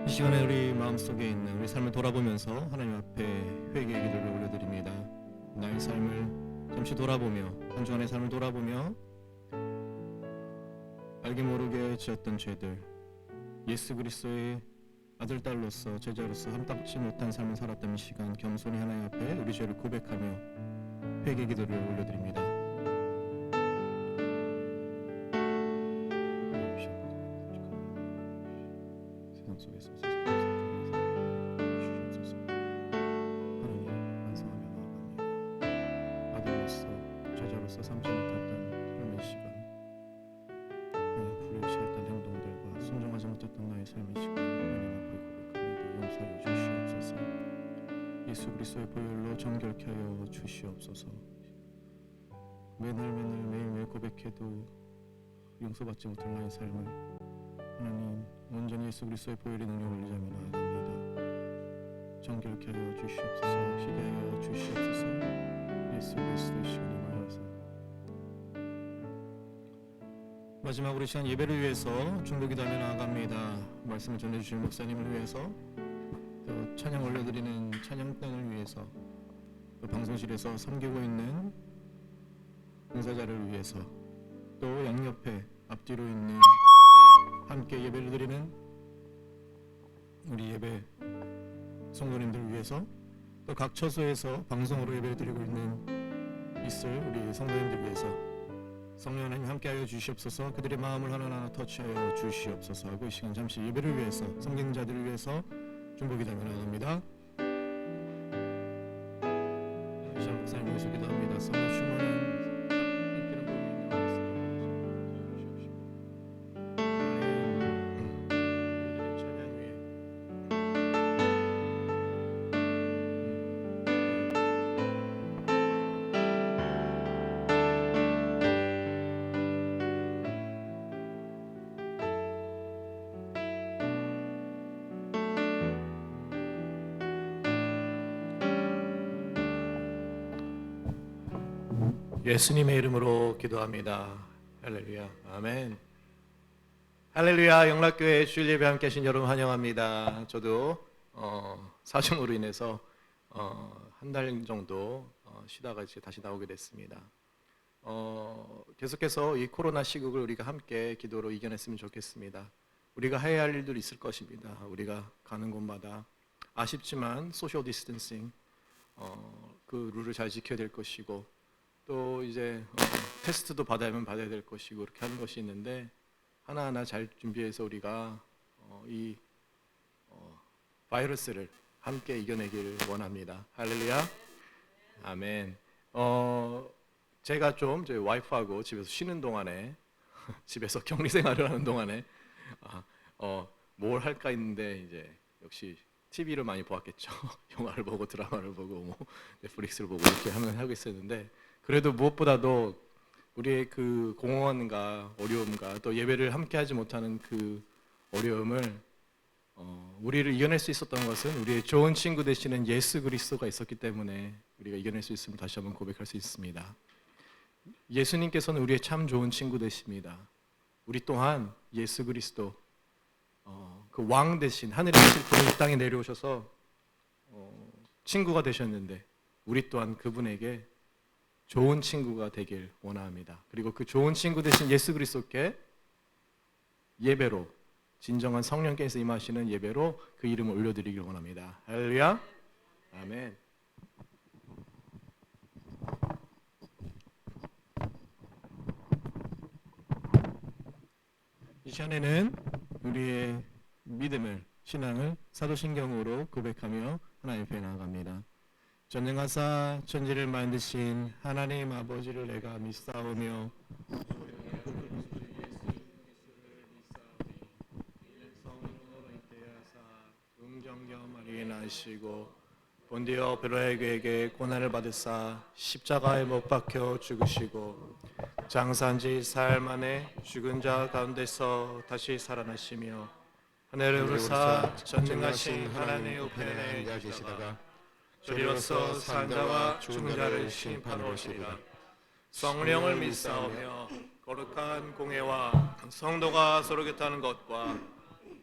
이 시간에 우리 마음속에 있는 우리 삶을 돌아보면서 하나님 앞에 회개의 기도를 올려드립니다. 나의 삶을 잠시 돌아보며 한 주간의 삶을 돌아보며 알게 모르게 지었던 죄들, 예수 그리스도의 아들 딸로서 제자로서 흠닦지 못한 삶을 살았던 이 시간 겸손히 하나님 앞에 우리 죄를 고백하며 회개의 기도를 올려드립니다. 세상 속에서 주시옵소서. 하나님 반성하며 나아갑니다. 아들로서 제자로서 삼지 못했던 삶의 시간, 하나님 불의치했던 행동들과 순종하지 못했던 나의 삶의 시간 하나님 앞에 고백합니다. 용서하여 주시옵소서. 예수 그리스도의 보혈로 정결케 하여 주시옵소서. 매일매일 고백해도 용서받지 못할 나의 삶을 하나님 온전히 예수 그리스도의 보혈의 능력을 의지하며 나아갑니다. 정결케 하여 주시옵소서. 희게 하여 주시옵소서. 예수 그리스도의 시간이 많아서 마지막으로 이 시간 예배를 위해서 중보기도하며 나아갑니다. 말씀을 전해주실 목사님을 위해서, 또 찬양 올려드리는 찬양단을 위해서, 또 방송실에서 섬기고 있는 봉사자를 위해서, 또 양옆에 앞뒤로 있는 함께 예배를 드리는 우리 예배 성도님들 위해서, 또 각 처소에서 방송으로 예배를 드리고 있을 우리 성도님들 위해서 성령 하나님 함께하여 주시옵소서. 그들의 마음을 하나하나 터치하여 주시옵소서 하고 이 시간 잠시 예배를 위해서 섬기는 자들을 위해서 중보기도하며 나갑니다. 이 시간 목사님 위해서 기도합니다. 성령 충만한 예수님의 이름으로 기도합니다. 할렐루야. 아멘. 할렐루야. 영락교회 주일 예배 함께 하신 여러분 환영합니다. 저도 사정으로 인해서 한 달 정도 쉬다가 이제 다시 나오게 됐습니다. 계속해서 이 코로나 시국을 우리가 함께 기도로 이겨냈으면 좋겠습니다. 우리가 해야 할 일들이 있을 것입니다. 우리가 가는 곳마다 아쉽지만 소셜 디스턴싱 그 룰을 잘 지켜야 될 것이고, 또 이제 테스트도 받아야 될 것이고 이렇게 하는 것이 있는데 하나하나 잘 준비해서 우리가 이 바이러스를 함께 이겨내길 원합니다. 할렐루야. 아멘. 제가 좀 저희 와이프하고 집에서 쉬는 동안에 집에서 격리 생활을 하는 동안에 뭘 할까 했는데 이제 역시 TV를 많이 보았겠죠. 영화를 보고 드라마를 보고 뭐 넷플릭스를 보고 이렇게 하고 있었는데, 그래도 무엇보다도 우리의 그 공허함과 어려움과 또 예배를 함께 하지 못하는 그 어려움을 우리를 이겨낼 수 있었던 것은 우리의 좋은 친구 되시는 예수 그리스도가 있었기 때문에 우리가 이겨낼 수 있음을 다시 한번 고백할 수 있습니다. 예수님께서는 우리의 참 좋은 친구 되십니다. 우리 또한 예수 그리스도 그 왕 대신 하늘에 계실 분이 이 땅에 내려오셔서 친구가 되셨는데 우리 또한 그분에게 좋은 친구가 되길 원합니다. 그리고 그 좋은 친구 되신 예수 그리스도께 예배로, 진정한 성령께서 임하시는 예배로 그 이름을 올려드리길 원합니다. 할렐루야. 아멘. 이 시간에는 우리의 믿음을, 신앙을 사도신경으로 고백하며 하나님 앞에 나아갑니다. 전능하사 천지를 만드신 하나님 아버지를 내가 믿사오며 음정겸하리 나시고 본디오 베로에게 고난을 받으사 십자가에 못 박혀 죽으시고 장사한 지 사흘 만에 죽은 자 가운데서 다시 살아나시며 하늘에 오르사 전능하신 하나님의 우편에 앉아 계시다가 저리로서 산 자와 죽은 자를 심판하러 오시리라. 성령을 믿사오며 거룩한 공회와 성도가 서로 교통하는 것과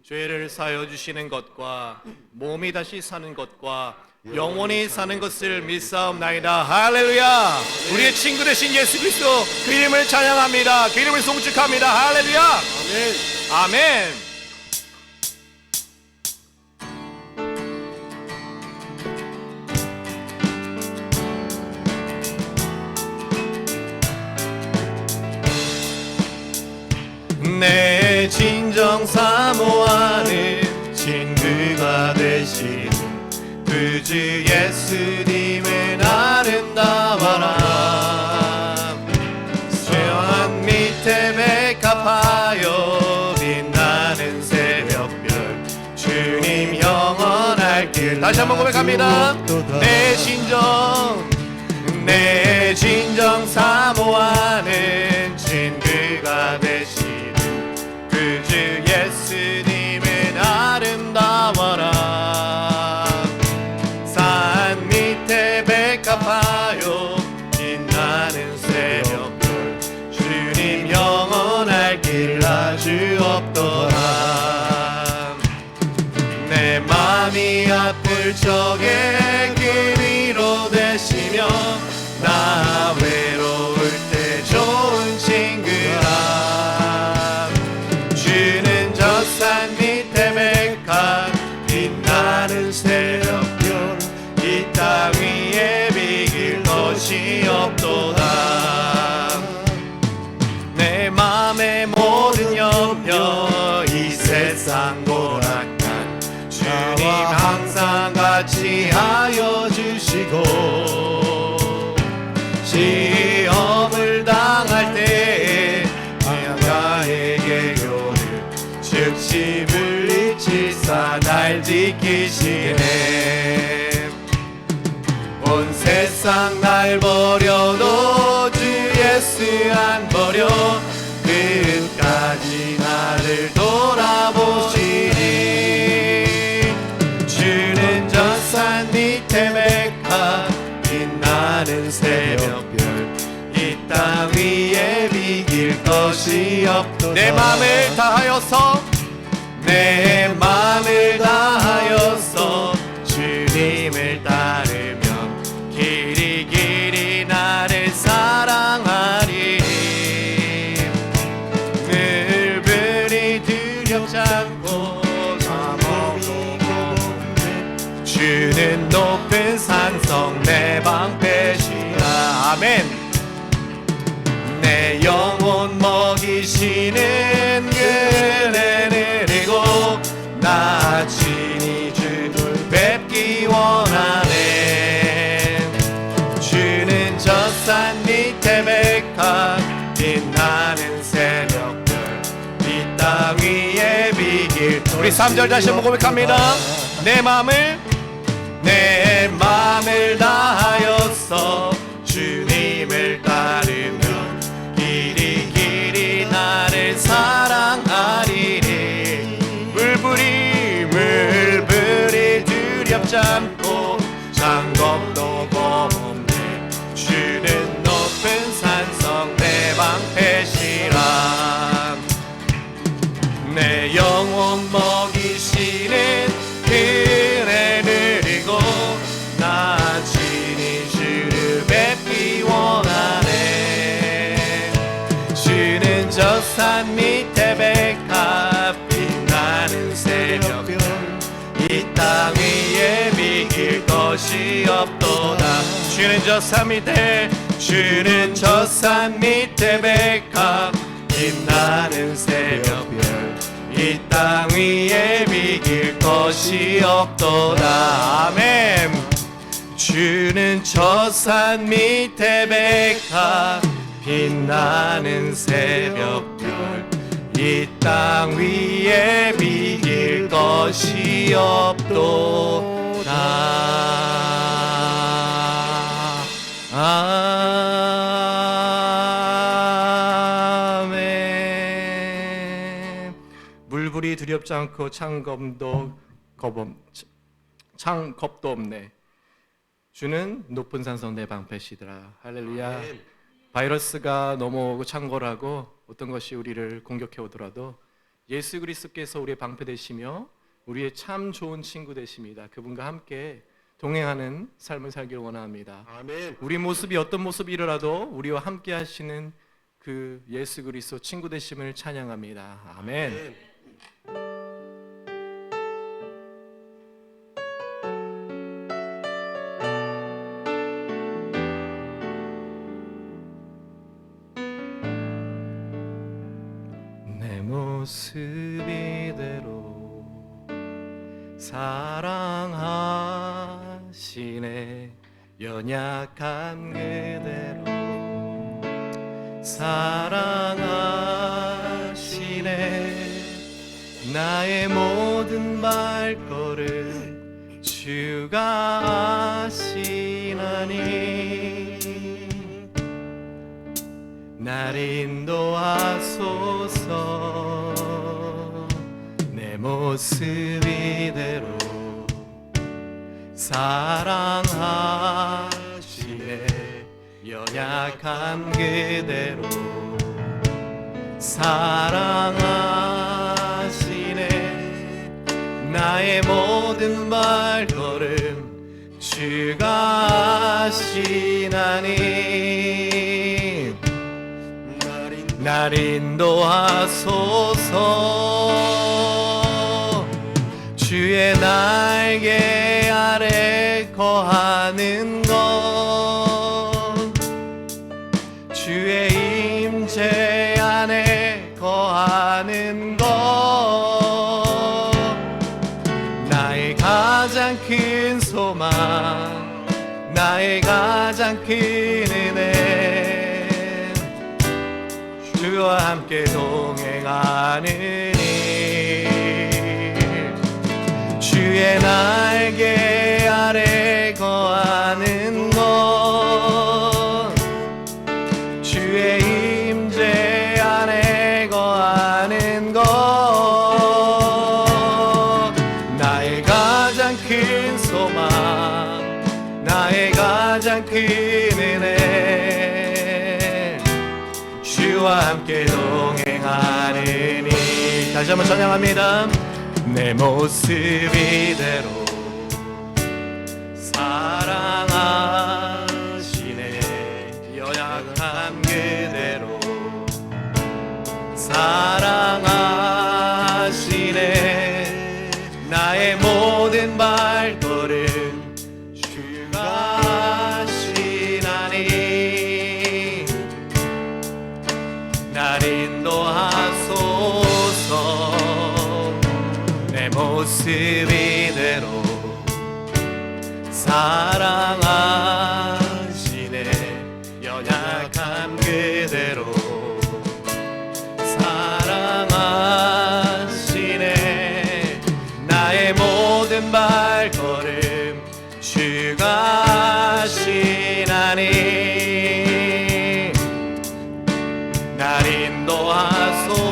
죄를 사여 주시는 것과 몸이 다시 사는 것과 영원히 사는 것을 믿사옵나이다. 할렐루야. 우리의 친구 되신 예수 그리스도 그 이름을 찬양합니다. 그 이름을 송축합니다. 할렐루야. 아멘. 내 진정 사모하는 친구가 되신 그 주 예수님은 아름다워라. 수연 밑에 백합하여 빛나는 새벽별 주님 영원할 길. 다시 한번 고백합니다. 내 진정 사모하는 친구가 되신 그 주 예수님은 아름다워라. 산 밑에 백합하여 빛나는 새벽별 주님 영원할 길 아주 없더라. 내 맘이 아플 적에 그 위로 되시며 나 외로울 때 좋은 친구라. 주는 저 산 밑에 백합 빛나는 새벽별 이 땅 위에 비길 것이 없도다. 내 맘의 모든 염려 이 세상 고락한 주님 항상 같이 하여 주시고 시험을 당할 때 나에게 교를 즉시 물리치사 날 지키시네. 온 세상 날 버려도 주 예수 안 버려 끝까지 나를 돌아보시니. 주는 저 산 밑에 백합 빛나는 새벽별 이 땅 위에 비길 것이 없도다. 내 맘을 다하여서 주님을 따르면 길이 나를 사랑하리니. 물불이 두렵지 않고 주는 높은 산성 내 방패시라. 아멘. 내 영혼 먹이시는 그네를 이고 나 친히 주를 뵙기 원하네. 주는 저 산 밑에 백합 빛나는 새벽별 이 땅 위에 비길. 우리 3절 다시 한번 고백합니다. 내 맘을 다하여서 주님을 따르면 길이 나를 사랑하리니. 물불이 두렵지 않고 장검도 없네. 주는 높은 산성 내 방패시라. 내 영혼 먹이시는 그네를 이고 나 친히 주를 뵙기 원하네. 주는 저 산 밑에 백합 빛나는 새벽별 이 땅 위에 비길 것이 없도다. 주는 저 산 밑에 백합 빛나는 새벽별 이 땅 위에 비길 것이 없도다. 아멘. 주는 저 산 밑에 백합 빛나는 새벽별 이 땅 위에 비길 것이 없도다. 아멘. 물불이 두렵지 않고 창겁도 없네. 주는 높은 산성 내 방패시더라. 할렐루야. 아멘. 바이러스가 넘어오고 창궐하고 어떤 것이 우리를 공격해 오더라도 예수 그리스도께서 우리의 방패 되시며 우리의 참 좋은 친구 되십니다. 그분과 함께 동행하는 삶을 살기를 원합니다. 아멘. 우리 모습이 어떤 모습이라도 우리와 함께 하시는 그 예수 그리스도 친구 되심을 찬양합니다. 아멘. 내 모습 이대로 사랑하시네. 연약한 그대로 사랑하시네. 나의 모든 발걸음 주가 아시나니 날 인도하소서. 내 모습 이대로 사랑하시네. 연약한 그대로 사랑하시네. 나의 모든 발걸음 주가 아시나니 날 인도하소서. 주의 날개 아래 거하는 것, 주의 임재 안에 거하는 것, 나의 가장 큰 소망, 나의 가장 큰 은혜, 주와 함께 동행하는 주의 날개 아래 거하는 것, 주의 임재 안에 거하는 것, 나의 가장 큰 소망, 나의 가장 큰 은혜, 주와 함께 동행하느니. 다시 한번 찬양합니다. 내 모습 이대로 사랑하시네. 연약한 그대로 사랑하시네. 나의 모든 발걸음 주가 아시나니 날 인도하소서. 내 모습 이대로 사랑하시네. 연약한 그대로 사랑하시네. 나의 모든 발걸음 주가 아시나니 날 인도하소서.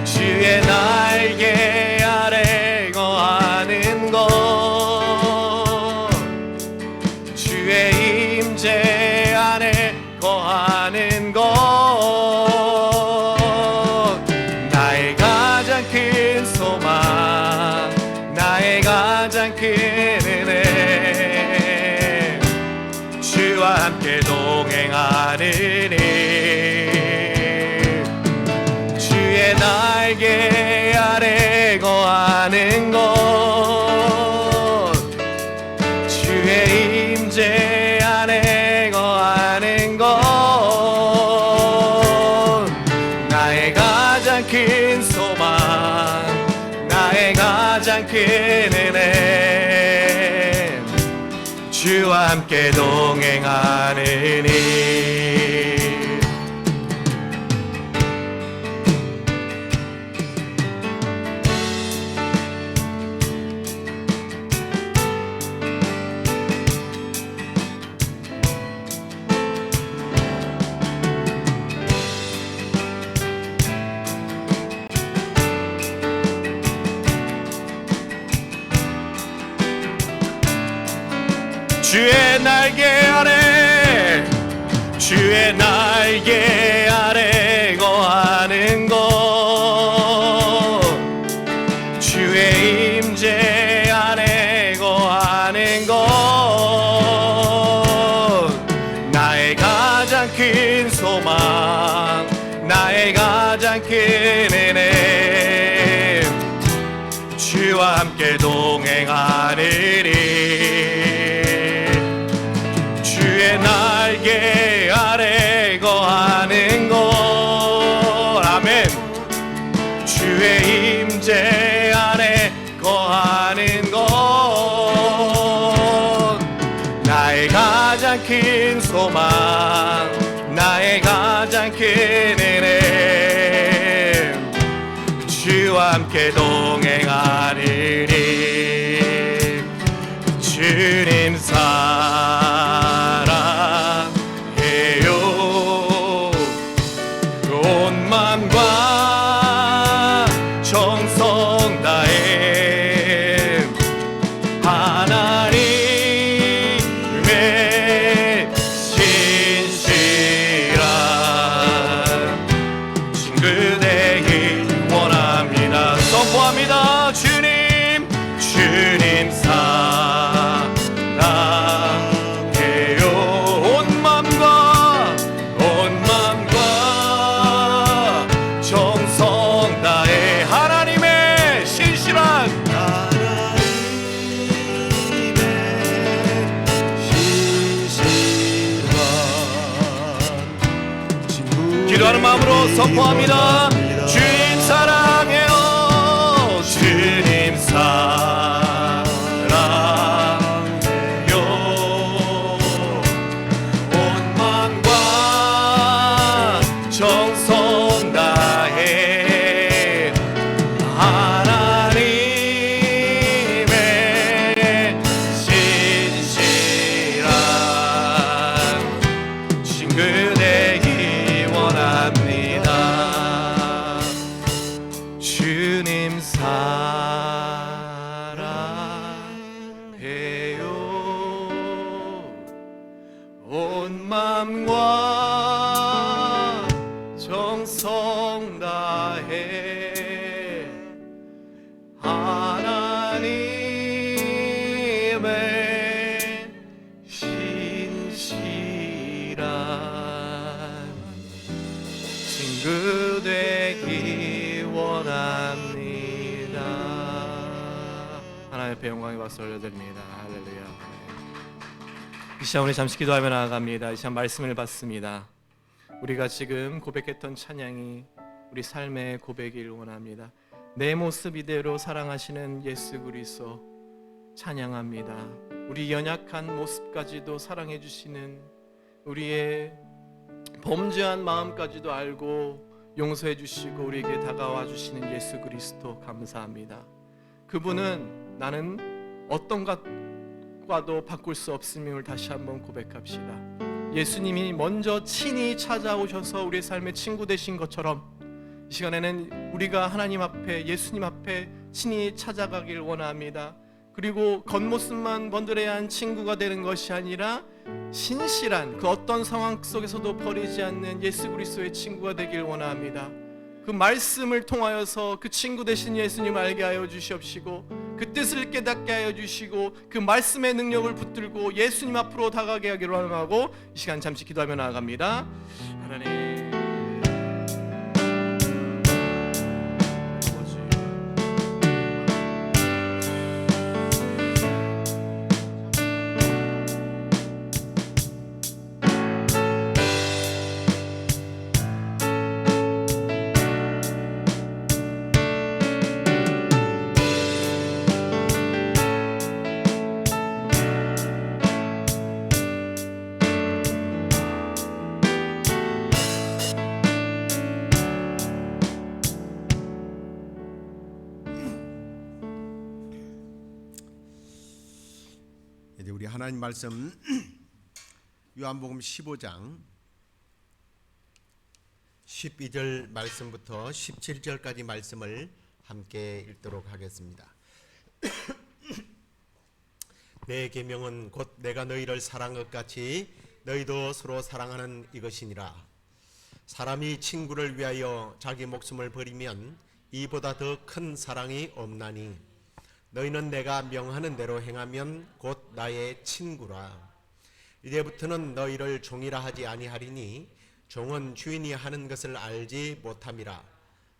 주의 날개 아래 거하는 것, 주의 임재 안에 거하는 것, 나의 가장 큰 소망, 나의 가장 큰 은혜, 주와 함께 동행하느니 주의 날개 아래 거하는 것, 주의 임재 안에 거하는 것, 나의 가장 큰 소망, 나의 가장 큰 은혜, 주와 함께 동행하느니. 주의 날개 아래, 주의 날개 아래 거하 함께 동행하리니 주의 날개 아래 거하는 곳 아멘 주의 임재 안에 거하는 곳 나의 가장 큰 소망 나의 가장 큰 은혜 주와 함께 동행하리니 주님 사랑해요 온 맘과 정성 다해 하나님의 신실한 친구 되기 원합니다. 선포합니다. 주님 사랑해요 온 맘과 정성 다해 하나님의 신실한 기도하는 마음으로 선포합니다. 주님 사랑해요 주님 사랑해요 온 맘과 정성 다해 하나님의 신실한 친구 되기 원합니다. 주님 사랑해요 온 맘과 정성 다해 하나님의 신실한 친구 되기 원합니다. 하나님 앞에 영광의 박수 올려드립니다. 할렐루야. 이 시간 우리 잠시 기도하며 나아갑니다. 이 시간 말씀을 받습니다. 우리가 지금 고백했던 찬양이 우리 삶의 고백일 원합니다. 내 모습 이대로 사랑하시는 예수 그리스도 찬양합니다. 우리 연약한 모습까지도 사랑해 주시는 우리의 범죄한 마음까지도 알고 용서해 주시고 우리에게 다가와 주시는 예수 그리스도 감사합니다. 그분은 나는 어떤 것과도 바꿀 수 없음을 다시 한번 고백합시다. 예수님이 먼저 친히 찾아오셔서 우리의 삶의 친구 되신 것처럼 이 시간에는 우리가 하나님 앞에 예수님 앞에 친히 찾아가길 원합니다. 그리고 겉모습만 번들해야 한 친구가 되는 것이 아니라 신실한 그 어떤 상황 속에서도 버리지 않는 예수 그리스도의 친구가 되길 원합니다. 그 말씀을 통하여서 그 친구 되신 예수님을 알게 하여 주시옵시고 그 뜻을 깨닫게 하여 주시고 그 말씀의 능력을 붙들고 예수님 앞으로 다가가게 하기를 원하고 이 시간 잠시 기도하며 나아갑니다. 하나님 우리 하나님 말씀 요한복음 15장 12절 말씀부터 17절까지 말씀을 함께 읽도록 하겠습니다. 내 계명은 곧 내가 너희를 사랑한 것 같이 너희도 서로 사랑하는 이것이니라. 사람이 친구를 위하여 자기 목숨을 버리면 이보다 더 큰 사랑이 없나니 너희는 내가 명하는 대로 행하면 곧 나의 친구라. 이제부터는 너희를 종이라 하지 아니하리니 종은 주인이 하는 것을 알지 못함이라.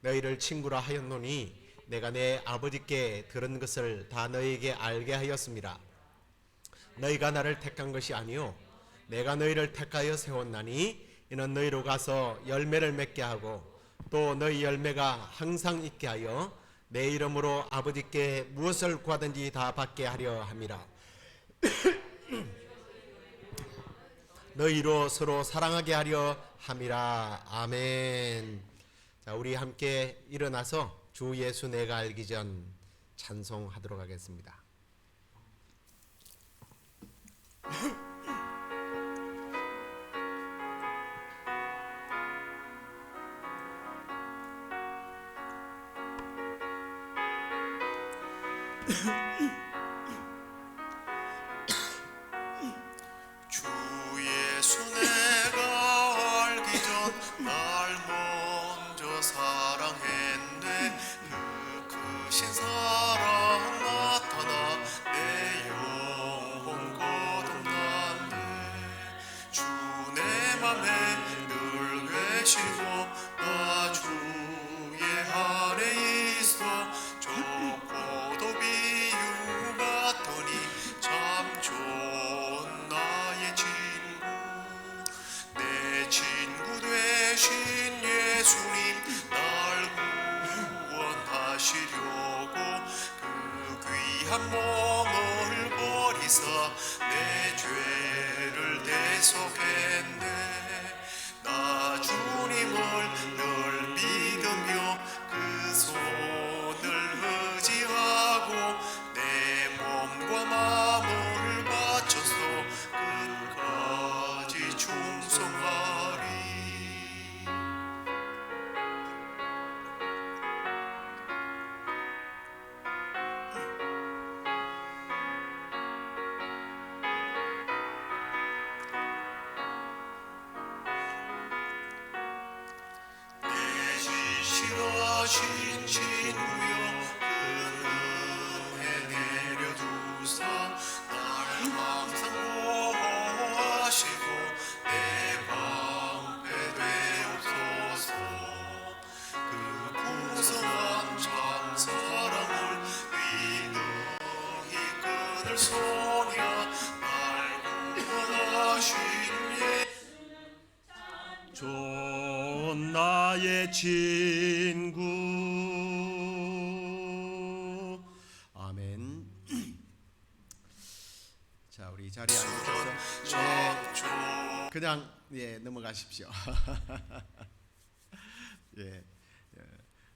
너희를 친구라 하였노니 내가 내 아버지께 들은 것을 다 너희에게 알게 하였습니다. 너희가 나를 택한 것이 아니요 내가 너희를 택하여 세웠나니 이는 너희로 가서 열매를 맺게 하고 또 너희 열매가 항상 있게 하여 내 이름으로 아버지께 무엇을 구하든지 다 받게 하려 함이라. 너희로 서로 사랑하게 하려 함이라. 아멘. 자, 우리 함께 일어나서 주 예수 내가 알기 전 찬송하도록 하겠습니다. 주 예수 내가 알기 전 날 먼저 사랑했네. 그 크신 사랑 나타나 내 영혼 거듭났네. 주 내 맘에 늘 계시고 나 주의 안에 있어. 저 포도 비유 같더니 참 좋은 나의 친구. 내 친구 되신 예수님 날 구원하시려고 그 귀한 몸을 버리사 내 죄를 대속했네. 나 주님을 늘 믿으며 그 손을 의지하고 내 몸과 마음을 바쳐서 끝까지 충성하리. 내 지시하신 친구여 큰 은혜 내려주사 날 항상 보호하시고 내 방패 되옵소서. 그 풍성한 참 사랑을 위너히 끊을 소냐. 날 구원하신 좋은 나의 친구. 아멘. 자, 우리 자리에 앉으셔서 그냥 넘어가십시오.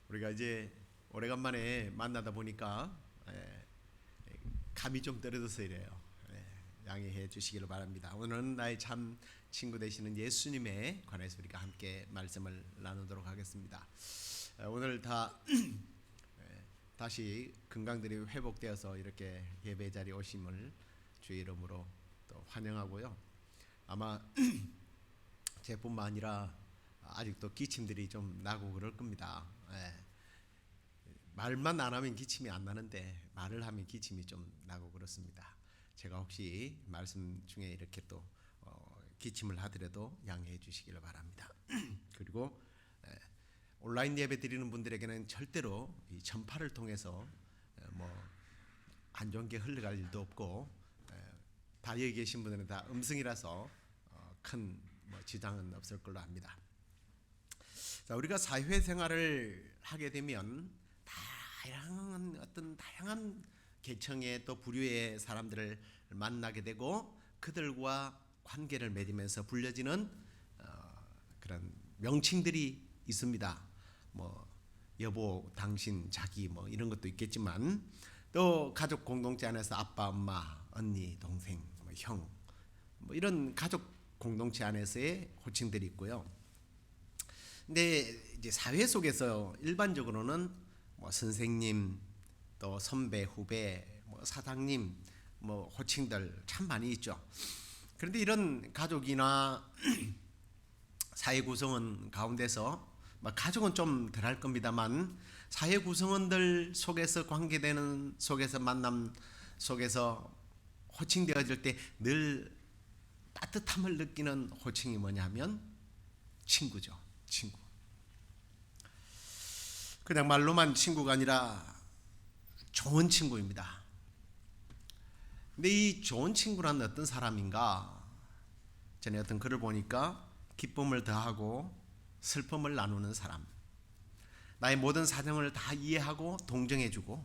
우리가 이제 오래간만에 만나다 보니까 감이 좀 떨어져서 이래요. 양해해 주시기를 바랍니다. 오늘은 나의 참 친구 되시는 예수님에 관해서 우리가 함께 말씀을 나누도록 하겠습니다. 오늘 다시 건강들이 회복되어서 이렇게 예배 자리에 오심을 주의 이름으로 또 환영하고요. 아마 제뿐만 아니라 아직도 기침들이 좀 나고 그럴 겁니다. 말만 안 하면 기침이 안 나는데 말을 하면 기침이 좀 나고 그렇습니다. 제가 혹시 말씀 중에 이렇게 또 기침을 하더라도 양해해 주시기를 바랍니다. 그리고 온라인 예배 드리는 분들에게는 절대로 이 전파를 통해서 안 좋은 게 흘러갈 일도 없고, 다 여기 계신 분들은 다 음성이라서 큰 지장은 없을 걸로 압니다. 자, 우리가 사회생활을 하게 되면 다양한 계층의 또 부류의 사람들을 만나게 되고 그들과 관계를 맺으면서 불려지는 그런 명칭들이 있습니다. 여보, 당신, 자기 이런 것도 있겠지만 또 가족 공동체 안에서 아빠, 엄마, 언니, 동생, 형 이런 가족 공동체 안에서의 호칭들이 있고요. 근데 이제 사회 속에서 일반적으로는 선생님, 또 선배, 후배, 사장님, 호칭들 참 많이 있죠. 그런데 이런 가족이나 사회 구성원 가운데서 가족은 좀 덜할 겁니다만 사회 구성원들 속에서 관계되는 속에서 만남 속에서 호칭되어질 때 늘 따뜻함을 느끼는 호칭이 뭐냐면 친구죠. 친구. 그냥 말로만 친구가 아니라 좋은 친구입니다. 근데 이 좋은 친구란 어떤 사람인가? 전에 어떤 글을 보니까 기쁨을 더하고 슬픔을 나누는 사람, 나의 모든 사정을 다 이해하고 동정해주고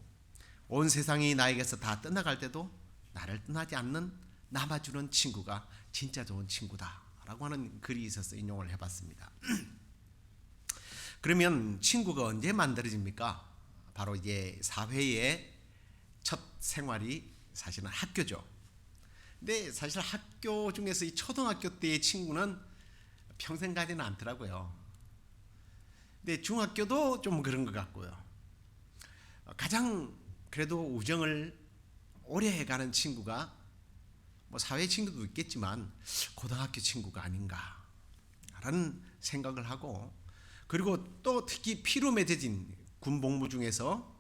온 세상이 나에게서 다 떠나갈 때도 나를 떠나지 않는 남아주는 친구가 진짜 좋은 친구다 라고 하는 글이 있어서 인용을 해봤습니다. 그러면 친구가 언제 만들어집니까? 바로 이제 사회의 첫 생활이 사실은 학교죠. 근데 사실 학교 중에서 이 초등학교 때의 친구는 평생 가지는 않더라고요. 근데 중학교도 좀 그런 것 같고요. 가장 그래도 우정을 오래 해가는 친구가 뭐 사회 친구도 있겠지만 고등학교 친구가 아닌가라는 생각을 하고, 그리고 또 특히 피로 맺어진 군복무 중에서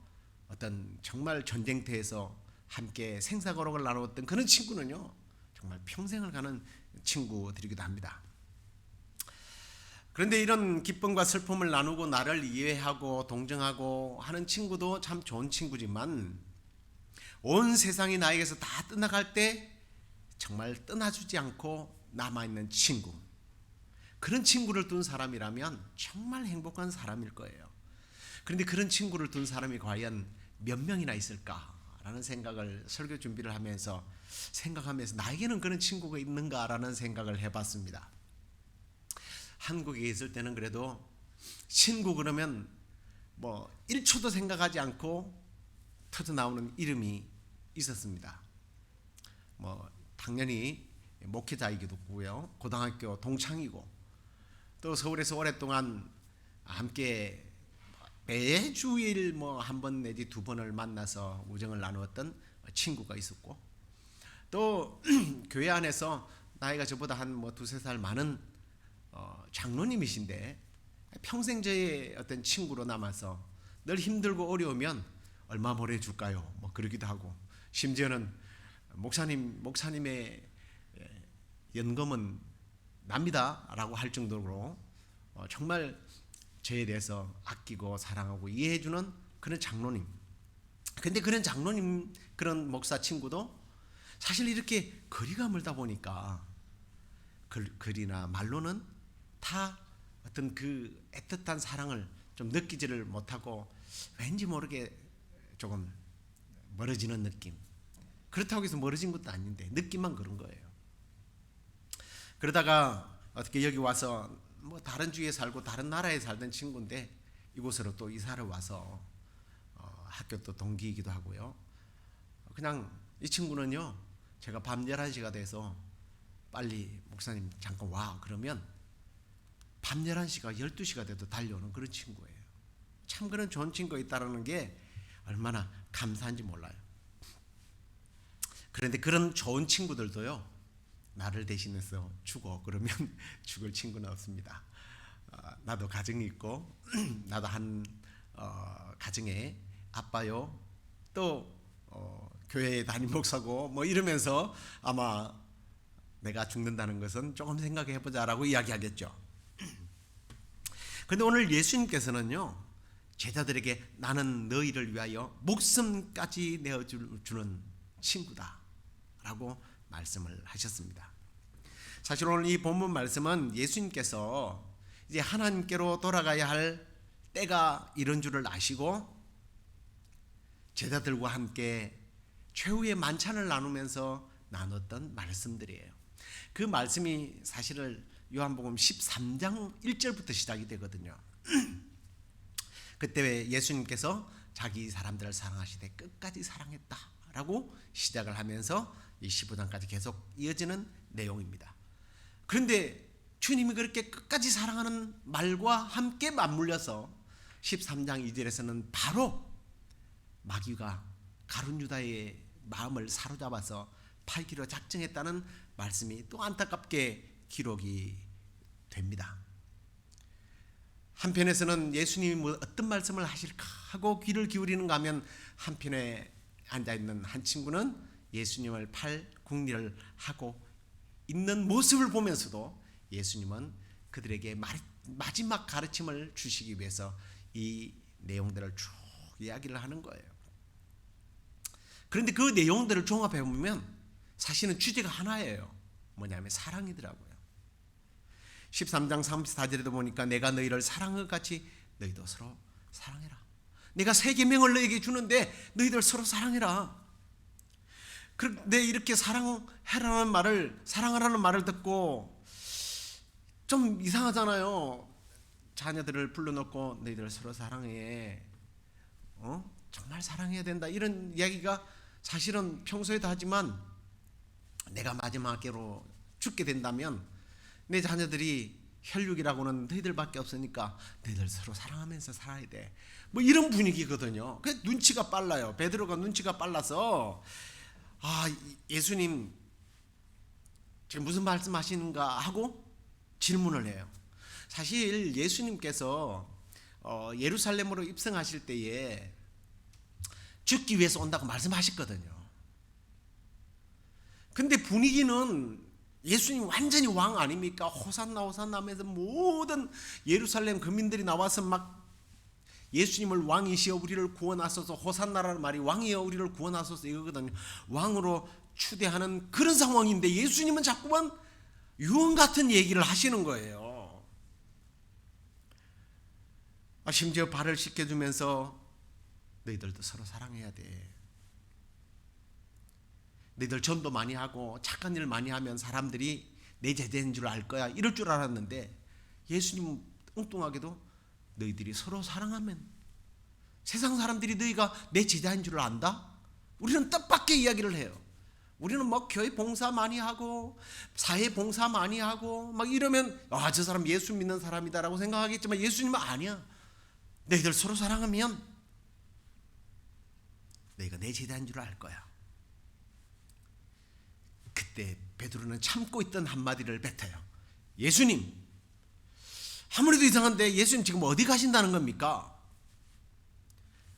어떤 정말 전쟁터에서 함께 생사고록을 나누었던 그런 친구는요 정말 평생을 가는 친구들이기도 합니다. 그런데 이런 기쁨과 슬픔을 나누고 나를 이해하고 동정하고 하는 친구도 참 좋은 친구지만, 온 세상이 나에게서 다 떠나갈 때 정말 떠나주지 않고 남아있는 친구, 그런 친구를 둔 사람이라면 정말 행복한 사람일 거예요. 그런데 그런 친구를 둔 사람이 과연 몇 명이나 있을까라는 생각을 설교 준비를 하면서 생각하면서 나에게는 그런 친구가 있는가라는 생각을 해봤습니다. 한국에 있을 때는 그래도 친구 그러면 뭐 1초도 생각하지 않고 터져 나오는 이름이 있었습니다. 뭐 당연히 목회자이기도 하고요, 고등학교 동창이고, 또 서울에서 오랫동안 함께 매주일 뭐 한 번 내지 두 번을 만나서 우정을 나누었던 친구가 있었고, 또 교회 안에서 나이가 저보다 한 뭐 두세 살 많은 장로님이신데 평생 저의 어떤 친구로 남아서 늘 힘들고 어려우면 얼마 보내줄까요? 뭐 그러기도 하고, 심지어는 목사님의 연금은 납니다라고 할 정도로 정말 저에 대해서 아끼고 사랑하고 이해해주는 그런 장로님. 근데 그런 장로님, 그런 목사 친구도 사실 이렇게 거리가 멀다 보니까 글이나 말로는 다 어떤 그 애틋한 사랑을 좀 느끼지를 못하고 왠지 모르게 조금 멀어지는 느낌. 그렇다고 해서 멀어진 것도 아닌데 느낌만 그런 거예요. 그러다가 어떻게 여기 와서 뭐 다른 주에 살고 다른 나라에 살던 친구인데 이곳으로 또 이사를 와서 학교 또 동기이기도 하고요. 그냥 이 친구는요, 제가 밤 11시가 돼서 빨리 목사님 잠깐 와 그러면 밤 11시가 12시가 돼도 달려오는 그런 친구예요. 참 그런 좋은 친구가 있다는 게 얼마나 감사한지 몰라요. 그런데 그런 좋은 친구들도요, 나를 대신해서 죽어 그러면 죽을 친구는 없습니다. 나도 가정이 있고 나도 한 가정의 아빠요, 또 교회 담임 목사고 뭐 이러면서 아마 내가 죽는다는 것은 조금 생각해 보자라고 이야기하겠죠. 그런데 오늘 예수님께서는요, 제자들에게 나는 너희를 위하여 목숨까지 내어주는 친구다라고 말씀을 하셨습니다. 사실 오늘 이 본문 말씀은 예수님께서 이제 하나님께로 돌아가야 할 때가 이런 줄을 아시고 제자들과 함께 최후의 만찬을 나누면서 나눴던 말씀들이에요. 그 말씀이 사실은 요한복음 13장 1절부터 시작이 되거든요. 그때 예수님께서 자기 사람들을 사랑하시되 끝까지 사랑했다라고 시작을 하면서 이 15장까지 계속 이어지는 내용입니다. 그런데 주님이 그렇게 끝까지 사랑하는 말과 함께 맞물려서 13장 2절에서는 바로 마귀가 가룟 유다의 마음을 사로잡아서 팔기로 작정했다는 말씀이 또 안타깝게 기록이 됩니다. 한편에서는 예수님이 뭐 어떤 말씀을 하실까 하고 귀를 기울이는가 하면 한편에 앉아있는 한 친구는 예수님을 팔 궁리를 하고 있는 모습을 보면서도 예수님은 그들에게 마지막 가르침을 주시기 위해서 이 내용들을 쭉 이야기를 하는 거예요. 그런데 그 내용들을 종합해 보면 사실은 주제가 하나예요. 뭐냐면 사랑이더라고요. 13장 34절에도 보니까 내가 너희를 사랑한 것 같이 너희도 서로 사랑해라. 내가 새 계명을 너희에게 주는데 너희들 서로 사랑해라. 그런데 이렇게 사랑하라는 말을 듣고 좀 이상하잖아요. 자녀들을 불러놓고 너희들 서로 사랑해. 정말 사랑해야 된다. 이런 이야기가 사실은 평소에도 하지만 내가 마지막으로 죽게 된다면 내 자녀들이 혈육이라고는 너희들밖에 없으니까 너희들 서로 사랑하면서 살아야 돼. 뭐 이런 분위기거든요. 그 눈치가 빨라요. 베드로가 눈치가 빨라서 예수님 지금 무슨 말씀하시는가 하고 질문을 해요. 사실 예수님께서 예루살렘으로 입성하실 때에 죽기 위해서 온다고 말씀하셨거든요. 근데 분위기는 예수님 완전히 왕 아닙니까? 호산나 호산나 하면서 모든 예루살렘 거민들이 나와서 막 예수님을 왕이시여 우리를 구원하소서, 호산나라는 말이 왕이여 우리를 구원하소서 이거거든요. 왕으로 추대하는 그런 상황인데 예수님은 자꾸만 유언 같은 얘기를 하시는 거예요. 심지어 발을 씻겨주면서 너희들도 서로 사랑해야 돼. 너희들 전도 많이 하고 착한 일 많이 하면 사람들이 내 제자인 줄 알 거야. 이럴 줄 알았는데 예수님은 엉뚱하게도 너희들이 서로 사랑하면 세상 사람들이 너희가 내 제자인 줄 안다? 우리는 뜻밖의 이야기를 해요. 우리는 막 교회 봉사 많이 하고 사회 봉사 많이 하고 막 이러면 저 사람 예수 믿는 사람이다라고 생각하겠지만 예수님은 아니야. 너희들 서로 사랑하면 너희가 내 제자인 줄 알 거야. 그때 베드로는 참고 있던 한마디를 뱉어요. 예수님, 아무래도 이상한데 예수님 지금 어디 가신다는 겁니까?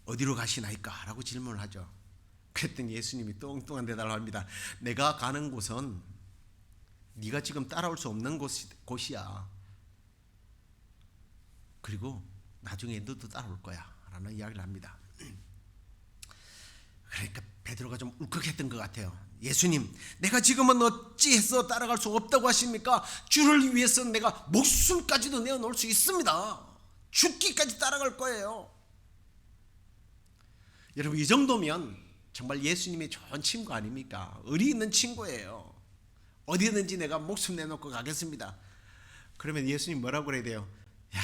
어디로 가시나이까? 라고 질문을 하죠. 그랬더니 예수님이 또 엉뚱한 대답을 합니다. 내가 가는 곳은 네가 지금 따라올 수 없는 곳이야. 그리고 나중에 너도 따라올 거야 라는 이야기를 합니다. 그러니까 베드로가 좀 울컥했던 것 같아요. 예수님, 내가 지금은 어찌해서 따라갈 수 없다고 하십니까? 주를 위해서 내가 목숨까지도 내어놓을 수 있습니다. 죽기까지 따라갈 거예요. 여러분, 이 정도면 정말 예수님이 좋은 친구 아닙니까? 의리 있는 친구예요. 어디든지 내가 목숨 내놓고 가겠습니다. 그러면 예수님 뭐라고 그래야 돼요? 야,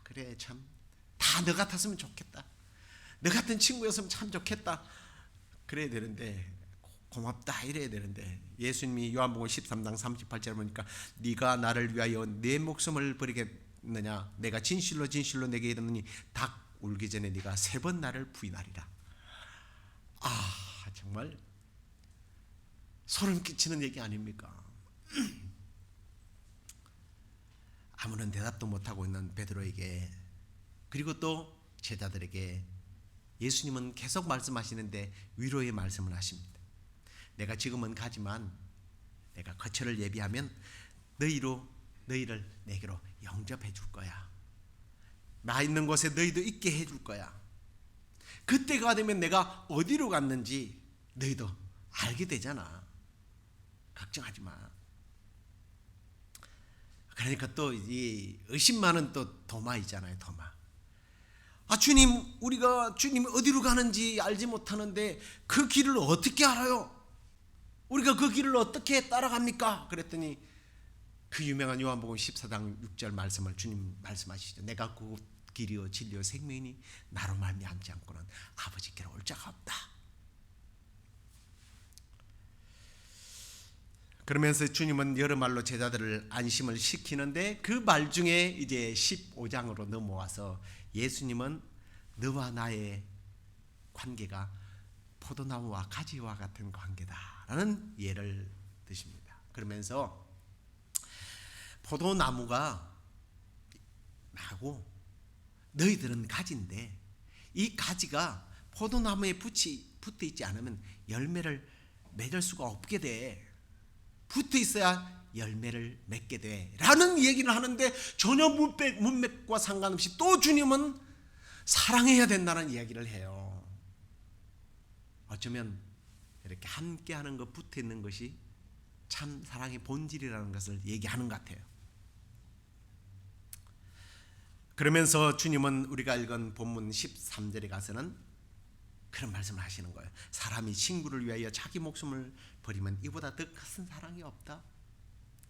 그래, 참 다 너 같았으면 좋겠다. 너 같은 친구였으면 참 좋겠다. 그래야 되는데, 고맙다 이래야 되는데, 예수님이 요한복음 13장 38절 보니까 네가 나를 위하여 내 목숨을 버리겠느냐? 내가 진실로 진실로 내게 이르노니 닭 울기 전에 네가 3번 나를 부인하리라. 정말 소름 끼치는 얘기 아닙니까? 아무런 대답도 못하고 있는 베드로에게, 그리고 또 제자들에게 예수님은 계속 말씀하시는데 위로의 말씀을 하십니다. 내가 지금은 가지만 내가 거처를 예비하면 너희를 내게로 영접해 줄 거야. 나 있는 곳에 너희도 있게 해줄 거야. 그때가 되면 내가 어디로 갔는지 너희도 알게 되잖아. 걱정하지 마. 그러니까 또 이 의심 많은 또 도마이잖아요. 도마. 주님, 우리가 주님이 어디로 가는지 알지 못하는데 그 길을 어떻게 알아요? 우리가 그 길을 어떻게 따라갑니까? 그랬더니 그 유명한 요한복음 14장 6절 말씀을 주님 말씀하시죠. 내가 그 길이요 진리요 생명이니 나로 말미암지 않고는 아버지께로 올 자가 없다. 그러면서 주님은 여러 말로 제자들을 안심을 시키는데 그 말 중에 이제 15장으로 넘어와서 예수님은 너와 나의 관계가 포도나무와 가지와 같은 관계다라는 예를 드십니다. 그러면서 포도나무가 나고 너희들은 가지인데 이 가지가 포도나무에 붙어 있지 않으면 열매를 맺을 수가 없게 돼. 붙어 있어야 열매를 맺게 돼 라는 얘기를 하는데 전혀 문맥과 상관없이 또 주님은 사랑해야 된다는 이야기를 해요. 어쩌면 이렇게 함께하는 것, 붙어 있는 것이 참 사랑의 본질이라는 것을 얘기하는 것 같아요. 그러면서 주님은 우리가 읽은 본문 13절에 가서는 그런 말씀을 하시는 거예요. 사람이 친구를 위하여 자기 목숨을 버리면 이보다 더 큰 사랑이 없다.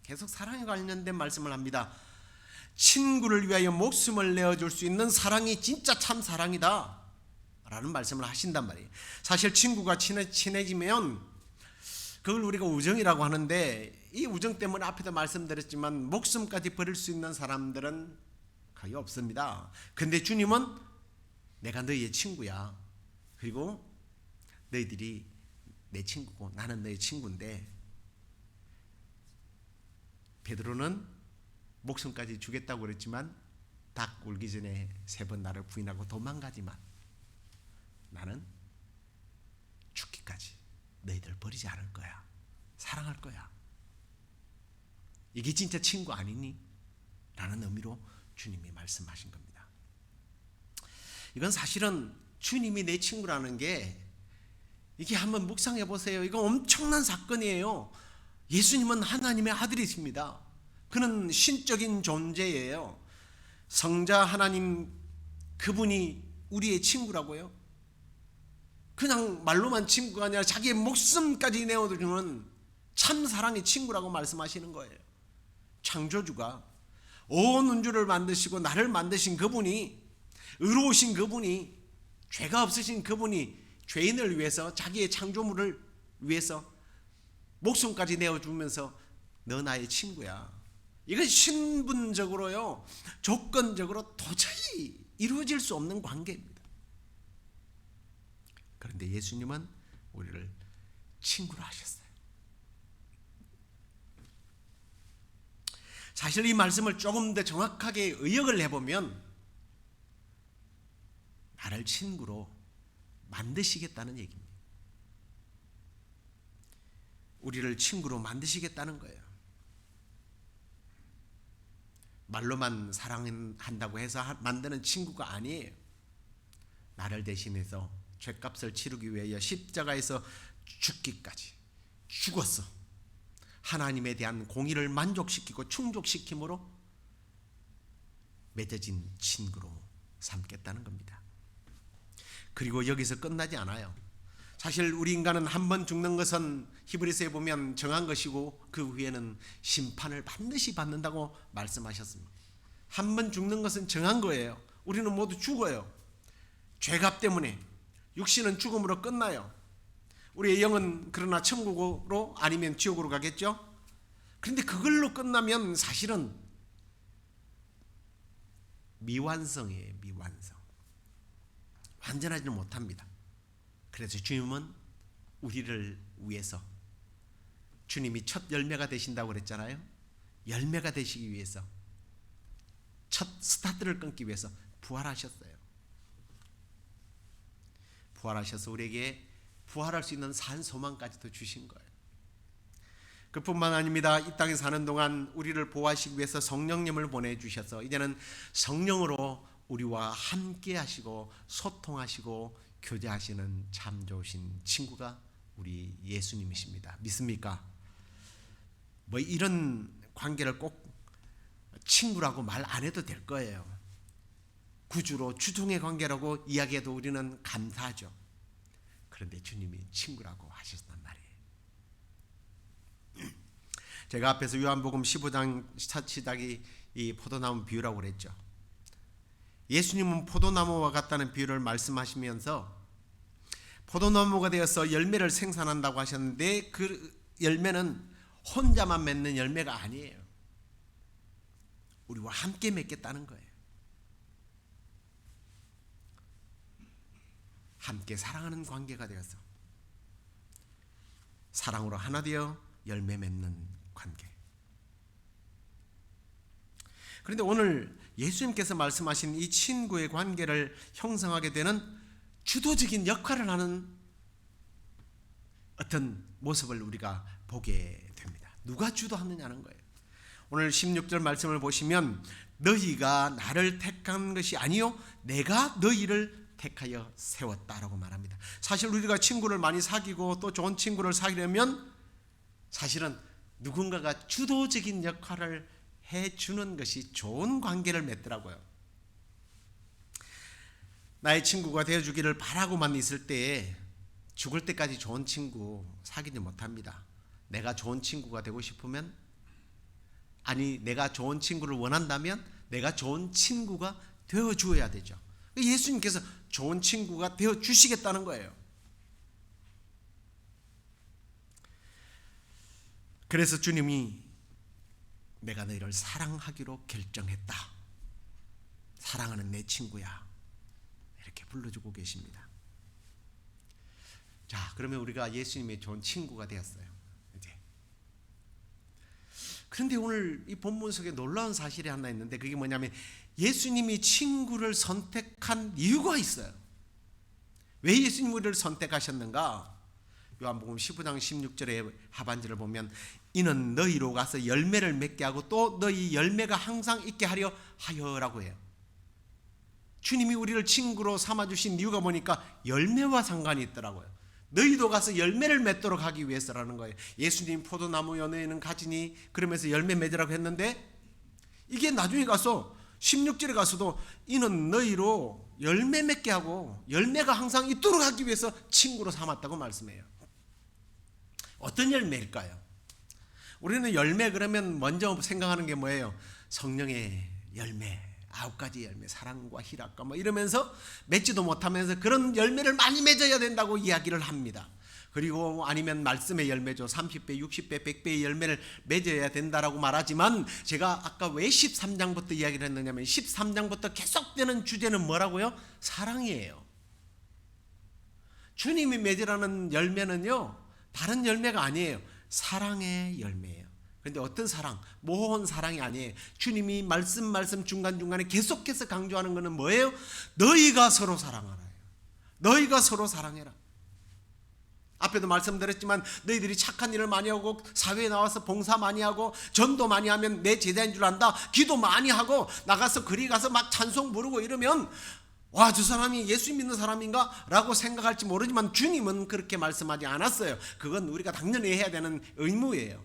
계속 사랑에 관련된 말씀을 합니다. 친구를 위하여 목숨을 내어줄 수 있는 사랑이 진짜 참 사랑이다 라는 말씀을 하신단 말이에요. 사실 친구가 친해지면 그걸 우리가 우정이라고 하는데, 이 우정 때문에 앞에도 말씀드렸지만 목숨까지 버릴 수 있는 사람들은 거의 없습니다. 근데 주님은 내가 너희의 친구야, 그리고 너희들이 내 친구고 나는 너희 친구인데, 베드로는 목숨까지 주겠다고 그랬지만 닭 울기 전에 3번 나를 부인하고 도망가지만 나는 죽기까지 너희들 버리지 않을 거야. 사랑할 거야. 이게 진짜 친구 아니니? 라는 의미로 주님이 말씀하신 겁니다. 이건 사실은 주님이 내 친구라는 게, 이게 한번 묵상해 보세요. 이건 엄청난 사건이에요. 예수님은 하나님의 아들이십니다. 그는 신적인 존재예요. 성자 하나님, 그분이 우리의 친구라고요. 그냥 말로만 친구가 아니라 자기의 목숨까지 내어주는 참 사랑의 친구라고 말씀하시는 거예요. 창조주가 온 우주를 만드시고 나를 만드신 그분이, 의로우신 그분이, 죄가 없으신 그분이 죄인을 위해서, 자기의 창조물을 위해서 목숨까지 내어주면서 너 나의 친구야. 이건 신분적으로요, 조건적으로 도저히 이루어질 수 없는 관계입니다. 그런데 예수님은 우리를 친구로 하셨어요. 사실 이 말씀을 조금 더 정확하게 의역을 해보면 나를 친구로 만드시겠다는 얘기입니다. 우리를 친구로 만드시겠다는 거예요. 말로만 사랑한다고 해서 만드는 친구가 아니에요. 나를 대신해서 죄값을 치르기 위하여 십자가에서 죽기까지 죽었어. 하나님에 대한 공의를 만족시키고 충족시킴으로 맺어진 친구로 삼겠다는 겁니다. 그리고 여기서 끝나지 않아요. 사실 우리 인간은 한 번 죽는 것은 히브리서에 보면 정한 것이고 그 후에는 심판을 반드시 받는다고 말씀하셨습니다. 한 번 죽는 것은 정한 거예요. 우리는 모두 죽어요. 죄값 때문에 육신은 죽음으로 끝나요. 우리의 영은 그러나 천국으로 아니면 지옥으로 가겠죠. 그런데 그걸로 끝나면 사실은 미완성이에요. 미완성. 완전하지는 못합니다. 그래서 주님은 우리를 위해서, 주님이 첫 열매가 되신다고 그랬잖아요. 열매가 되시기 위해서, 첫 스타트를 끊기 위해서 부활하셨어요. 부활하셔서 우리에게 부활할 수 있는 산 소망까지도 주신 거예요. 그뿐만 아닙니다. 이 땅에 사는 동안 우리를 보호하시기 위해서 성령님을 보내주셔서 이제는 성령으로 우리와 함께 하시고 소통하시고 교제하시는 참 좋으신 친구가 우리 예수님이십니다. 믿습니까? 뭐 이런 관계를 꼭 친구라고 말 안 해도 될 거예요. 구주로 주종의 관계라고 이야기해도 우리는 감사하죠. 그런데 주님이 친구라고 하셨단 말이에요. 제가 앞에서 요한복음 15장 첫 시작이 이 포도나무 비유라고 그랬죠. 예수님은 포도나무와 같다는 비유를 말씀하시면서 포도나무가 되어서 열매를 생산한다고 하셨는데, 그 열매는 혼자만 맺는 열매가 아니에요. 우리와 함께 맺겠다는 거예요. 함께 사랑하는 관계가 되어서 사랑으로 하나 되어 열매 맺는 관계. 그런데 오늘 예수님께서 말씀하신 이 친구의 관계를 형성하게 되는 주도적인 역할을 하는 어떤 모습을 우리가 보게 됩니다. 누가 주도하느냐는 거예요. 오늘 16절 말씀을 보시면 너희가 나를 택한 것이 아니요 내가 너희를 택하여 세웠다라고 말합니다. 사실 우리가 친구를 많이 사귀고 또 좋은 친구를 사귀려면 사실은 누군가가 주도적인 역할을 해주는 것이 좋은 관계를 맺더라고요. 나의 친구가 되어주기를 바라고만 있을 때 죽을 때까지 좋은 친구 사귀지 못합니다. 내가 좋은 친구가 되고 싶으면, 아니 내가 좋은 친구를 원한다면 내가 좋은 친구가 되어주어야 되죠. 예수님께서 좋은 친구가 되어주시겠다는 거예요. 그래서 주님이 내가 너희를 사랑하기로 결정했다. 사랑하는 내 친구야. 이렇게 불러주고 계십니다. 자, 그러면 우리가 예수님의 좋은 친구가 되었어요. 이제. 그런데 오늘 이 본문 속에 놀라운 사실이 하나 있는데 그게 뭐냐면 예수님이 친구를 선택한 이유가 있어요. 왜 예수님이 우리를 선택하셨는가? 요한복음 15장 16절의 하반절을 보면 이는 너희로 가서 열매를 맺게 하고 또 너희 열매가 항상 있게 하려 하여라고 해요. 주님이 우리를 친구로 삼아주신 이유가 뭐니까 열매와 상관이 있더라고요. 너희도 가서 열매를 맺도록 하기 위해서라는 거예요. 예수님 포도나무 연회에는 가지니 그러면서 열매 맺으라고 했는데 이게 나중에 가서 16절에 가서도 이는 너희로 열매 맺게 하고 열매가 항상 있도록 하기 위해서 친구로 삼았다고 말씀해요. 어떤 열매일까요? 우리는 열매 그러면 먼저 생각하는 게 뭐예요? 성령의 열매, 9가지 열매, 사랑과 희락과 뭐 이러면서 맺지도 못하면서 그런 열매를 많이 맺어야 된다고 이야기를 합니다. 그리고 아니면 말씀의 열매죠. 30배, 60배, 100배의 열매를 맺어야 된다라고 말하지만 제가 아까 왜 13장부터 이야기를 했느냐면 13장부터 계속되는 주제는 뭐라고요? 사랑이에요. 주님이 맺으라는 열매는요 다른 열매가 아니에요. 사랑의 열매예요. 그런데 어떤 사랑? 모호한 사랑이 아니에요. 주님이 말씀 중간중간에 계속해서 강조하는 것은 뭐예요? 너희가 서로 사랑하라. 너희가 서로 사랑해라. 앞에도 말씀드렸지만 너희들이 착한 일을 많이 하고 사회에 나와서 봉사 많이 하고 전도 많이 하면 내 제자인 줄 안다. 기도 많이 하고 나가서 그리 가서 막 찬송 부르고 이러면 와, 저 사람이 예수 믿는 사람인가? 라고 생각할지 모르지만 주님은 그렇게 말씀하지 않았어요. 그건 우리가 당연히 해야 되는 의무예요.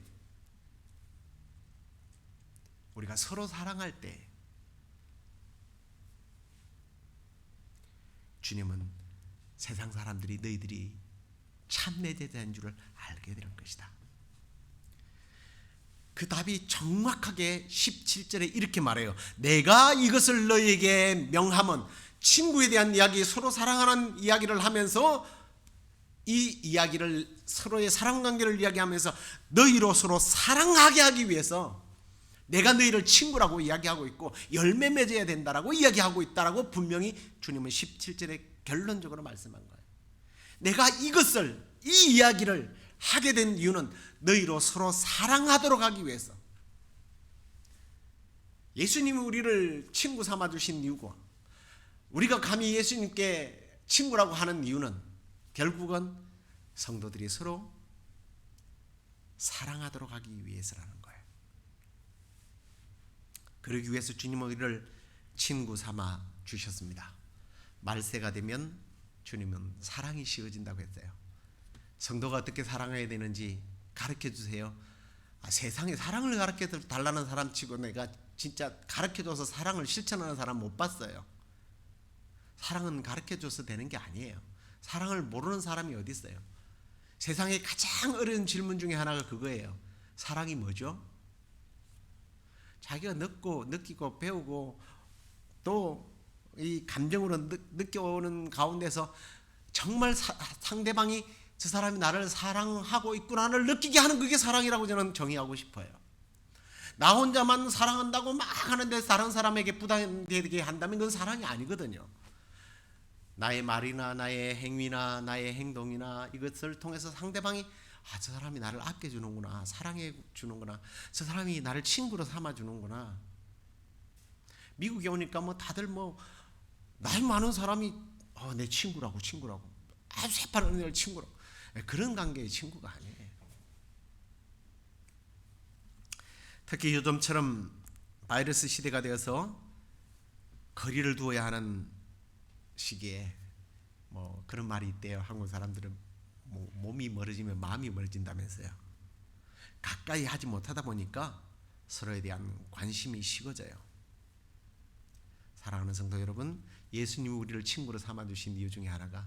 우리가 서로 사랑할 때 주님은 세상 사람들이 너희들이 참내 제자인 줄을 알게 되는 것이다. 그 답이 정확하게 17절에 이렇게 말해요. 내가 이것을 너희에게 명함은 친구에 대한 이야기, 서로 사랑하는 이야기를 하면서 이 이야기를 서로의 사랑관계를 이야기하면서 너희로 서로 사랑하게 하기 위해서 내가 너희를 친구라고 이야기하고 있고 열매 맺어야 된다라고 이야기하고 있다라고 분명히 주님은 17절에 결론적으로 말씀한 거예요. 내가 이 이야기를 하게 된 이유는 너희로 서로 사랑하도록 하기 위해서. 예수님이 우리를 친구 삼아주신 이유고 우리가 감히 예수님께 친구라고 하는 이유는 결국은 성도들이 서로 사랑하도록 하기 위해서라는 거예요. 그러기 위해서 주님은 우리를 친구 삼아 주셨습니다. 말세가 되면 주님은 사랑이 씌워진다고 했어요. 성도가 어떻게 사랑해야 되는지 가르쳐 주세요. 세상에 사랑을 가르쳐 달라는 사람 치고 내가 진짜 가르쳐 줘서 사랑을 실천하는 사람 못 봤어요. 사랑은 가르쳐 줘서 되는 게 아니에요. 사랑을 모르는 사람이 어디 있어요? 세상에 가장 어려운 질문 중에 하나가 그거예요. 사랑이 뭐죠? 자기가 느끼고 배우고 또 이 감정으로 느껴오는 가운데서 정말 상대방이 저 사람이 나를 사랑하고 있구나를 느끼게 하는 그게 사랑이라고 저는 정의하고 싶어요. 나 혼자만 사랑한다고 막 하는데 다른 사람에게 부담되게 한다면 그건 사랑이 아니거든요. 나의 말이나 나의 행위나 나의 행동이나 이것을 통해서 상대방이 저 사람이 나를 아껴주는구나, 사랑해 주는구나, 저 사람이 나를 친구로 삼아주는구나. 미국에 오니까 뭐 다들 뭐 나이 많은 사람이 내 친구라고 아주 새파란 언니를 친구라고. 그런 관계의 친구가 아니에요. 특히 요즘처럼 바이러스 시대가 되어서 거리를 두어야 하는 시기에 뭐 그런 말이 있대요. 한국 사람들은 몸이 멀어지면 마음이 멀어진다면서요. 가까이 하지 못하다 보니까 서로에 대한 관심이 식어져요. 사랑하는 성도 여러분, 예수님이 우리를 친구로 삼아주신 이유 중에 하나가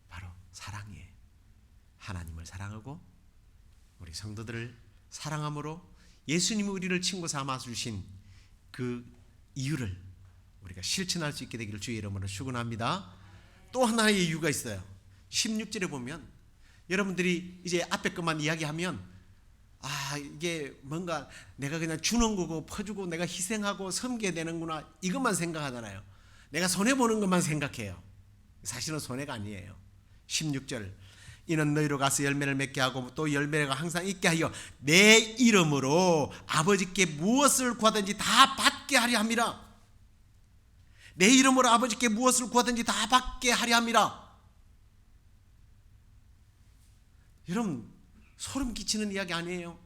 바로 사랑이에요. 하나님을 사랑하고 우리 성도들을 사랑함으로 예수님이 우리를 친구 삼아주신 그 이유를 우리가 실천할 수 있게 되기를 주의 이름으로 축원합니다. 또 하나의 이유가 있어요. 16절에 보면 여러분들이 이제 앞에 것만 이야기하면 이게 뭔가 내가 그냥 주는 거고 퍼주고 내가 희생하고 섬겨야 되는구나 이것만 생각하잖아요. 내가 손해보는 것만 생각해요. 사실은 손해가 아니에요. 16절 이는 너희로 가서 열매를 맺게 하고 또 열매가 항상 있게 하여 내 이름으로 아버지께 무엇을 구하든지 다 받게 하려 함이라. 내 이름으로 아버지께 무엇을 구하든지 다 받게 하려 함이라. 여러분 소름 끼치는 이야기 아니에요.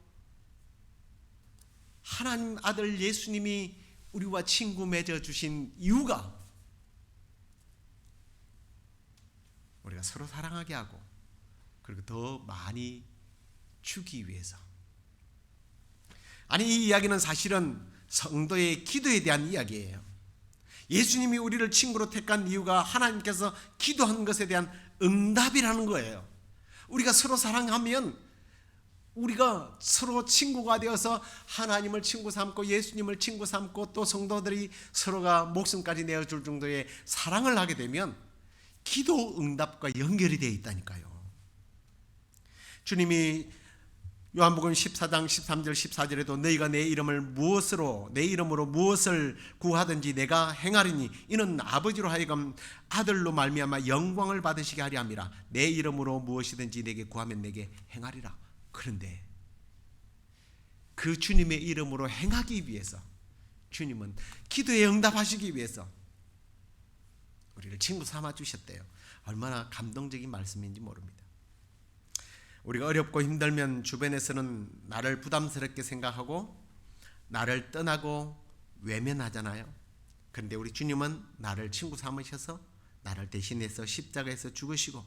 하나님 아들 예수님이 우리와 친구 맺어주신 이유가 우리가 서로 사랑하게 하고 그리고 더 많이 주기 위해서. 아니 이 이야기는 사실은 성도의 기도에 대한 이야기예요. 예수님이 우리를 친구로 택한 이유가 하나님께서 기도한 것에 대한 응답이라는 거예요. 우리가 서로 사랑하면 우리가 서로 친구가 되어서 하나님을 친구 삼고 예수님을 친구 삼고 또 성도들이 서로가 목숨까지 내어줄 정도의 사랑을 하게 되면 기도 응답과 연결이 되어 있다니까요. 주님이 요한복음 14장 13절 14절에도 너희가 내 이름으로 무엇을 구하든지 내가 행하리니 이는 아버지로 하여금 아들로 말미암아 영광을 받으시게 하려 함이라. 내 이름으로 무엇이든지 내게 구하면 내게 행하리라. 그런데 그 주님의 이름으로 행하기 위해서 주님은 기도에 응답하시기 위해서 우리를 친구 삼아 주셨대요. 얼마나 감동적인 말씀인지 모릅니다. 우리가 어렵고 힘들면 주변에서는 나를 부담스럽게 생각하고 나를 떠나고 외면하잖아요. 그런데 우리 주님은 나를 친구 삼으셔서 나를 대신해서 십자가에서 죽으시고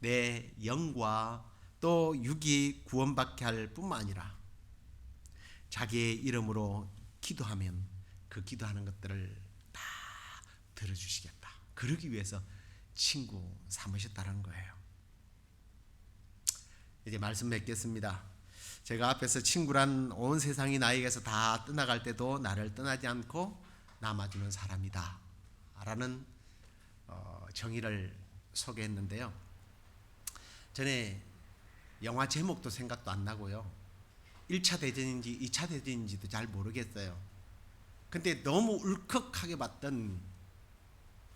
내 영과 또 육이 구원받게 할 뿐만 아니라 자기의 이름으로 기도하면 그 기도하는 것들을 다 들어주시겠다. 그러기 위해서 친구 삼으셨다는 거예요. 이제 말씀 맺겠습니다. 제가 앞에서 친구란 온 세상이 나에게서 다 떠나갈 때도 나를 떠나지 않고 남아주는 사람이다 라는 정의를 소개했는데요. 전에 영화 제목도 생각도 안 나고요. 1차 대전인지 2차 대전인지도 잘 모르겠어요. 근데 너무 울컥하게 봤던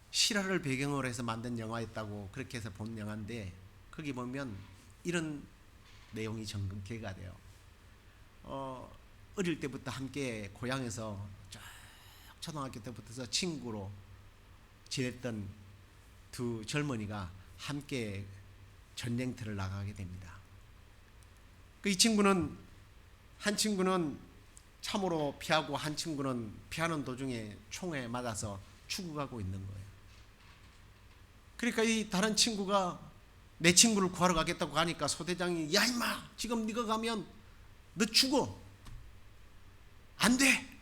실화를 배경으로 해서 만든 영화였다고 그렇게 해서 본 영화인데 거기 보면 이런 내용이 정금케가 돼요. 어릴 때부터 함께 고향에서 쭉 초등학교 때부터 친구로 지냈던 두 젊은이가 함께 전쟁터를 나가게 됩니다. 이 친구는 한 친구는 참으로 피하고 한 친구는 피하는 도중에 총에 맞아서 죽어가고 있는 거예요. 그러니까 이 다른 친구가 내 친구를 구하러 가겠다고 하니까 소대장이 야 임마 지금 네가 가면 너 죽어 안 돼.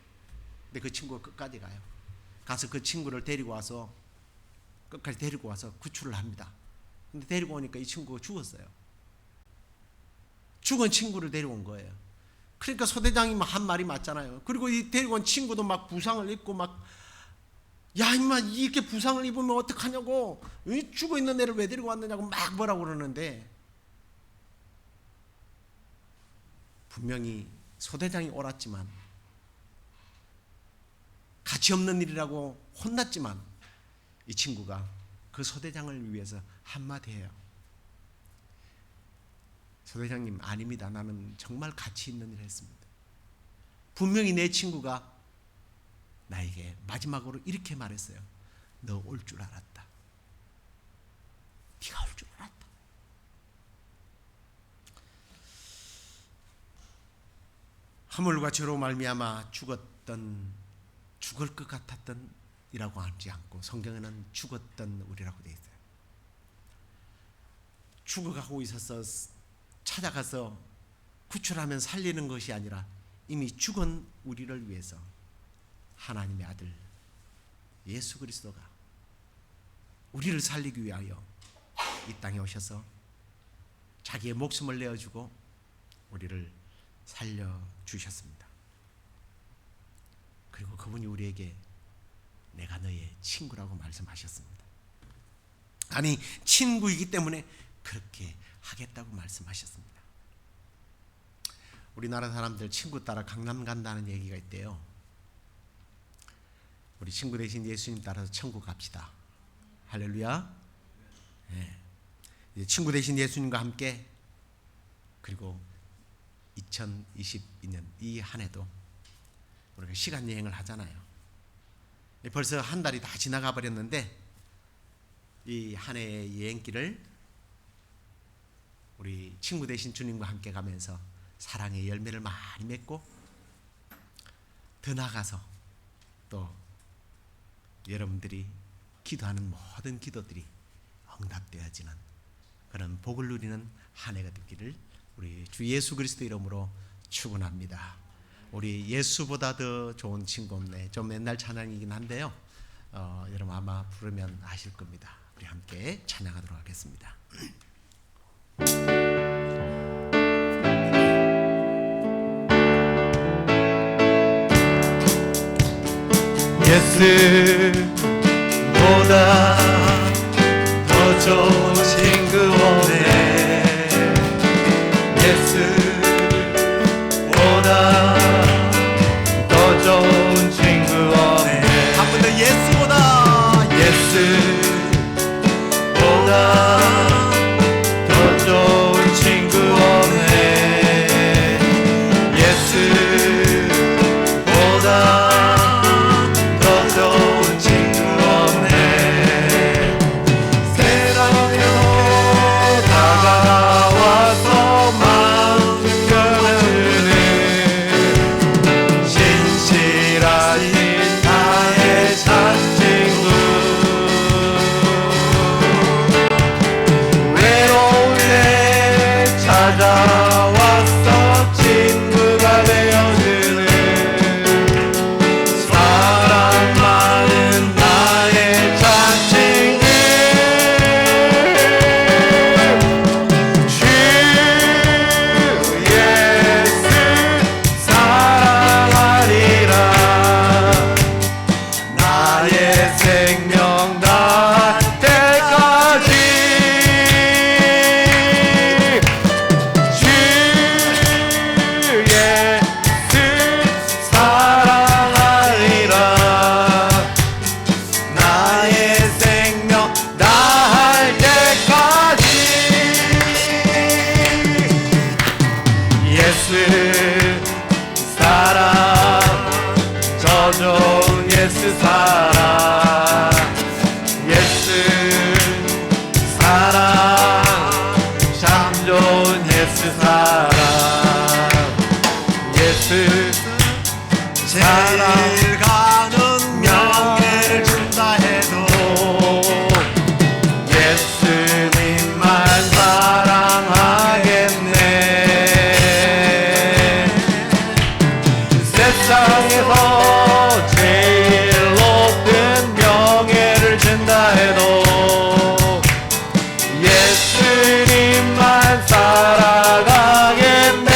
근데 그 친구가 끝까지 가요. 가서 그 친구를 데리고 와서 끝까지 데리고 와서 구출을 합니다. 근데 데리고 오니까 이 친구가 죽었어요. 죽은 친구를 데려온 거예요. 그러니까 소대장이 한 말이 맞잖아요. 그리고 이 데리고 온 친구도 막 부상을 입고 막 야 임마 이렇게 부상을 입으면 어떡하냐고 죽어 있는 애를 왜 데리고 왔느냐고 막 뭐라고 그러는데 분명히 소대장이 옳았지만 가치 없는 일이라고 혼났지만 이 친구가 그 소대장을 위해서 한마디 해요. 소대장님 아닙니다. 나는 정말 가치 있는 일을 했습니다. 분명히 내 친구가 나에게 마지막으로 이렇게 말했어요. 너 올 줄 알았다. 네가 올 줄 알았다. 하물과 저로 말미암아 어떤 죽을 것 같았던 이라고 하지 않고 성경에는 죽었던 우리라고 되어 있어요. 죽어가고 있어서 찾아가서 구출하면 살리는 것이 아니라 이미 죽은 우리를 위해서 하나님의 아들 예수 그리스도가 우리를 살리기 위하여 이 땅에 오셔서 자기의 목숨을 내어주고 우리를 살려주셨습니다. 그리고 그분이 우리에게 내가 너의 친구라고 말씀하셨습니다. 아니, 친구이기 때문에 그렇게 하겠다고 말씀하셨습니다. 우리나라 사람들 친구 따라 강남 간다는 얘기가 있대요. 우리 친구 대신 예수님 따라서 천국 갑시다. 할렐루야. 네. 이제 친구 대신 예수님과 함께, 그리고 2022년 이 한 해도 우리가 시간 여행을 하잖아요. 벌써 한 달이 다 지나가 버렸는데 이 한 해의 여행길을 우리 친구 되신 주님과 함께 가면서 사랑의 열매를 많이 맺고 더 나아가서 또 여러분들이 기도하는 모든 기도들이 응답되어지는 그런 복을 누리는 한 해가 되기를 우리 주 예수 그리스도 이름으로 축원합니다. 우리 예수보다 더 좋은 친구 없네. 좀 옛날 찬양이긴 한데요. 여러분 아마 부르면 아실 겁니다. 우리 함께 찬양하도록 하겠습니다. 예수보다 더 좋은 친구 없네. 예수보다 더 좋은 친구 없네. 한 번 더 예수보다 더 좋은 친구 없네. 예수보다 더 좋은 친구 없네. 세상에 다가와서 마음 끊어주는 신실하신 나의 참 친구. 외로울 때 찾아왔어 친구가 되어주는 사랑 많은 나의 참 친구. 주 예수 사랑하리라. 나의 생명 다할 때까지. 주 예수 사랑하리라. 나의 생명 다할 때까지. 예수 사랑, 저 좋은 예수 사랑. 예수 사랑, 참 좋은 예수 사랑. 예수 사랑, 제일 가는 명예를 준다 해도 예수님만 사랑하겠네. 세상에서 제일 높은 명예를 준다 해도 예수님만 살아가겠네.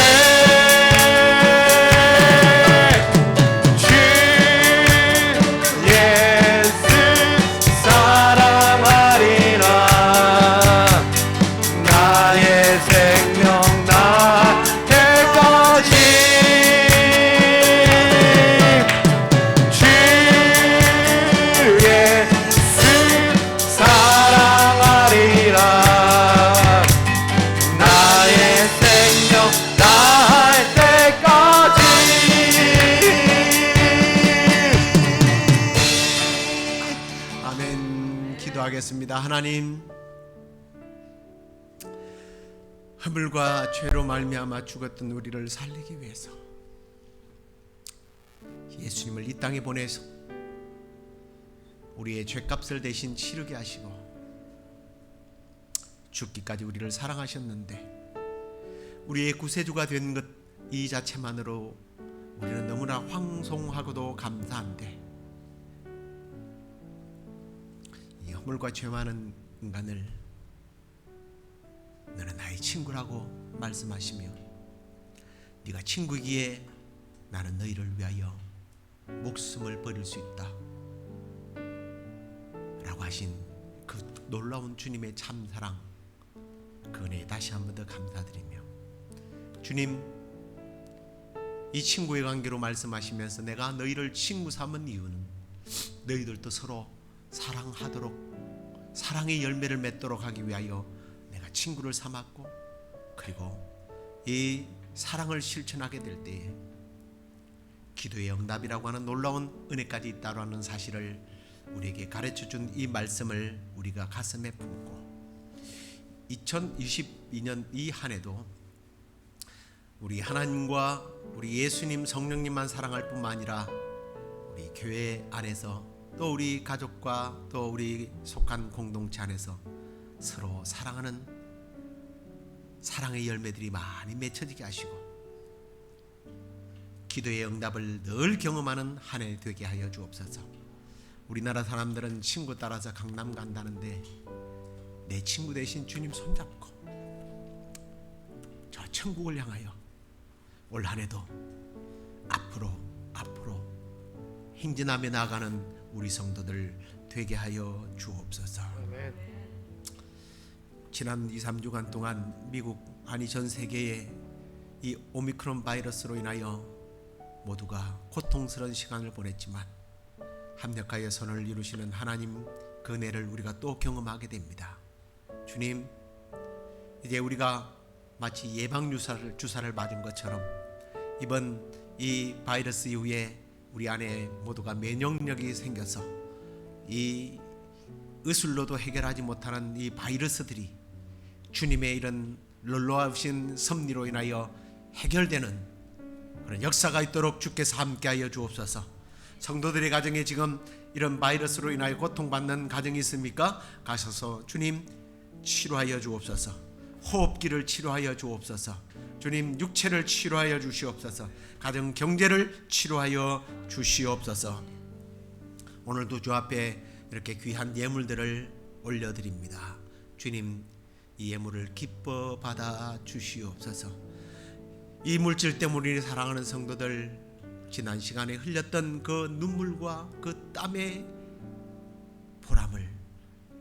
주 예수 사랑하리라. 나의 생명 다할 때까지. 주 예수 사랑하리라. 나의 생명 다할 때까지. 아멘. 기도하겠습니다. 하나님, 허물과 죄로 말미암아 죽었던 우리를 살리기 위해서 예수님을 이 땅에 보내서 우리의 죄값을 대신 치르게 하시고 죽기까지 우리를 사랑하셨는데 우리의 구세주가 된 것 이 자체만으로 우리는 너무나 황송하고도 감사한데 이 허물과 죄 많은 인간을 너는 나의 친구라고 말씀하시며 네가 친구이기에 나는 너희를 위하여 목숨을 버릴 수 있다 라고 하신 그 놀라운 주님의 참사랑 그 은혜에 다시 한 번 더 감사드리며 주님 이 친구의 관계로 말씀하시면서 내가 너희를 친구 삼은 이유는 너희들도 서로 사랑하도록 사랑의 열매를 맺도록 하기 위하여 내가 친구를 삼았고 그리고 이 사랑을 실천하게 될 때에 기도의 응답이라고 하는 놀라운 은혜까지 있다라는 사실을 우리에게 가르쳐준 이 말씀을 우리가 가슴에 품고 2022년 이 한 해도 우리 하나님과 우리 예수님 성령님만 사랑할 뿐만 아니라 우리 교회 안에서 또 우리 가족과 또 우리 속한 공동체 안에서 서로 사랑하는 사랑의 열매들이 많이 맺혀지게 하시고 기도의 응답을 늘 경험하는 한 해 되게 하여 주옵소서. 우리나라 사람들은 친구 따라서 강남 간다는데 내 친구 대신 주님 손잡고 저 천국을 향하여 올 한 해도 앞으로 행진하며 나아가는 우리 성도들 되게 하여 주옵소서. 아멘. 지난 2, 3주간 동안 미국 아니 전 세계에 이 오미크론 바이러스로 인하여 모두가 고통스러운 시간을 보냈지만 합력하여 선을 이루시는 하나님 그 은혜를 우리가 또 경험하게 됩니다. 주님, 이제 우리가 마치 예방주사를 맞은 것처럼 이번 이 바이러스 이후에 우리 안에 모두가 면역력이 생겨서 이 의술로도 해결하지 못하는 이 바이러스들이 주님의 이런 놀라우신 섭리로 인하여 해결되는 그런 역사가 있도록 주께서 함께하여 주옵소서. 성도들의 가정에 지금 이런 바이러스로 인하여 고통받는 가정이 있습니까? 가셔서 주님 치료하여 주옵소서. 호흡기를 치료하여 주옵소서. 주님 육체를 치료하여 주시옵소서. 가정 경제를 치료하여 주시옵소서. 오늘도 주 앞에 이렇게 귀한 예물들을 올려드립니다. 주님 이 예물을 기뻐 받아 주시옵소서. 이 물질 때문에 사랑하는 성도들 지난 시간에 흘렸던 그 눈물과 그 땀의 보람을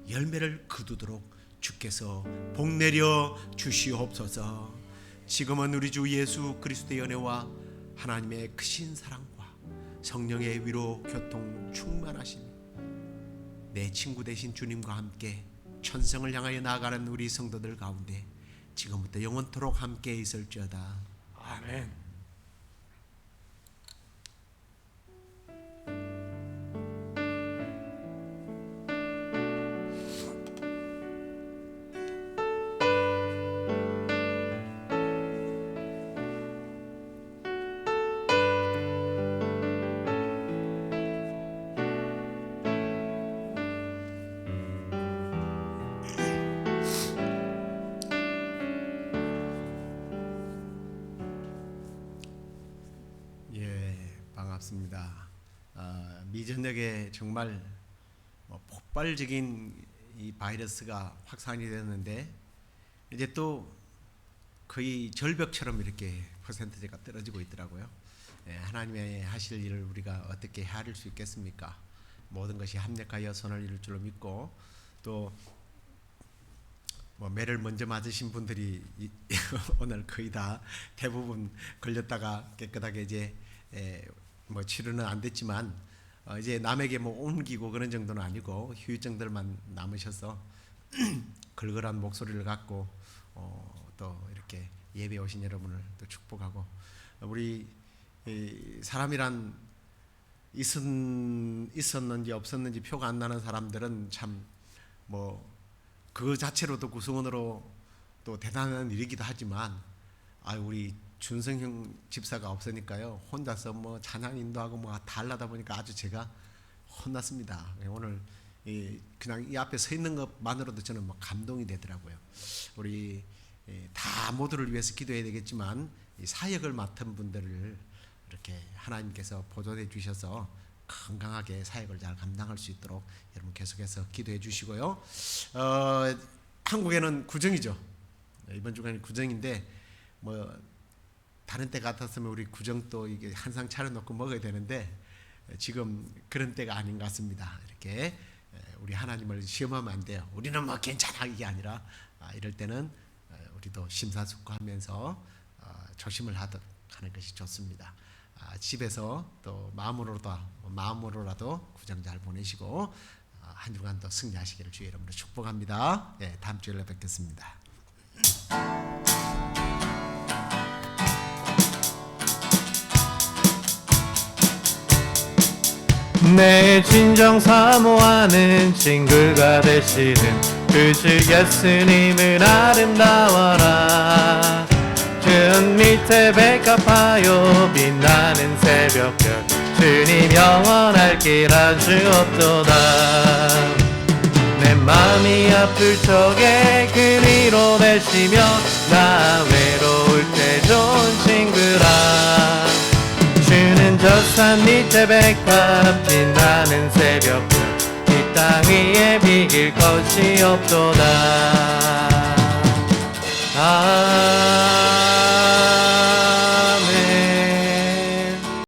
열매를 거두도록 주께서 복내려 주시옵소서. 지금은 우리 주 예수 그리스도의 은혜와 하나님의 크신 사랑과 성령의 위로 교통 충만하심이 내 친구 되신 주님과 함께 천성을 향하여 나아가는 우리 성도들 가운데 지금부터 영원토록 함께 있을지어다. 아멘. 반갑습니다. 미전역에 정말 폭발적인 이 바이러스가 확산이 됐는데 이제 또 거의 절벽처럼 이렇게 퍼센트가 떨어지고 있더라고요. 하나님의 하실 일을 우리가 어떻게 헤아릴 수 있겠습니까? 모든 것이 합력하여 선을 이룰 줄로 믿고 또 매를 먼저 맞으신 분들이 오늘 거의 다 대부분 걸렸다가 깨끗하게 이제 치료는 안 됐지만 이제 남에게 옮기고 그런 정도는 아니고 후유증들만 남으셔서 걸걸한 목소리를 갖고 또 이렇게 예배 오신 여러분을 또 축복하고 우리 사람이란 있었는지 없었는지 표가 안 나는 사람들은 참 그 자체로도 구성원으로 또 대단한 일이기도 하지만 우리 준성형 집사가 없으니까요. 혼자서 뭐 찬양 인도하고 뭐 다 하려다 보니까 아주 제가 혼났습니다. 오늘 그냥 이 앞에 서 있는 것만으로도 저는 뭐 감동이 되더라고요. 우리 다 모두를 위해서 기도해야 되겠지만 이 사역을 맡은 분들을 이렇게 하나님께서 보존해 주셔서 건강하게 사역을 잘 감당할 수 있도록 여러분 계속해서 기도해 주시고요. 한국에는 구정이죠. 이번 주간이 구정인데 뭐 다른 때 같았으면 우리 구정도 이게 한상 차려놓고 먹어야 되는데 지금 그런 때가 아닌 것 같습니다. 이렇게 우리 하나님을 시험하면 안 돼요. 우리는 뭐 괜찮아 이게 아니라 이럴 때는 우리도 심사숙고하면서 조심을 하는 것이 좋습니다. 집에서 또 마음으로라도 구정 잘 보내시고 한 주간 더 승리하시기를 주의 이름으로 축복합니다. 다음 주에 뵙겠습니다. 내 진정 사모하는 친구가 되시는 그 주 예수님은 아름다워라. 준 밑에 백합하여 빛나는 새벽별 주님 영원할 길 아주 없도다. 내 마음이 아플 적에 그 위로 되시며 나 외로울 때 좋은 친구라. 주는 저 산 밑에 백합 빛나는 새벽별 이 땅 위에 비길 것이 없도다.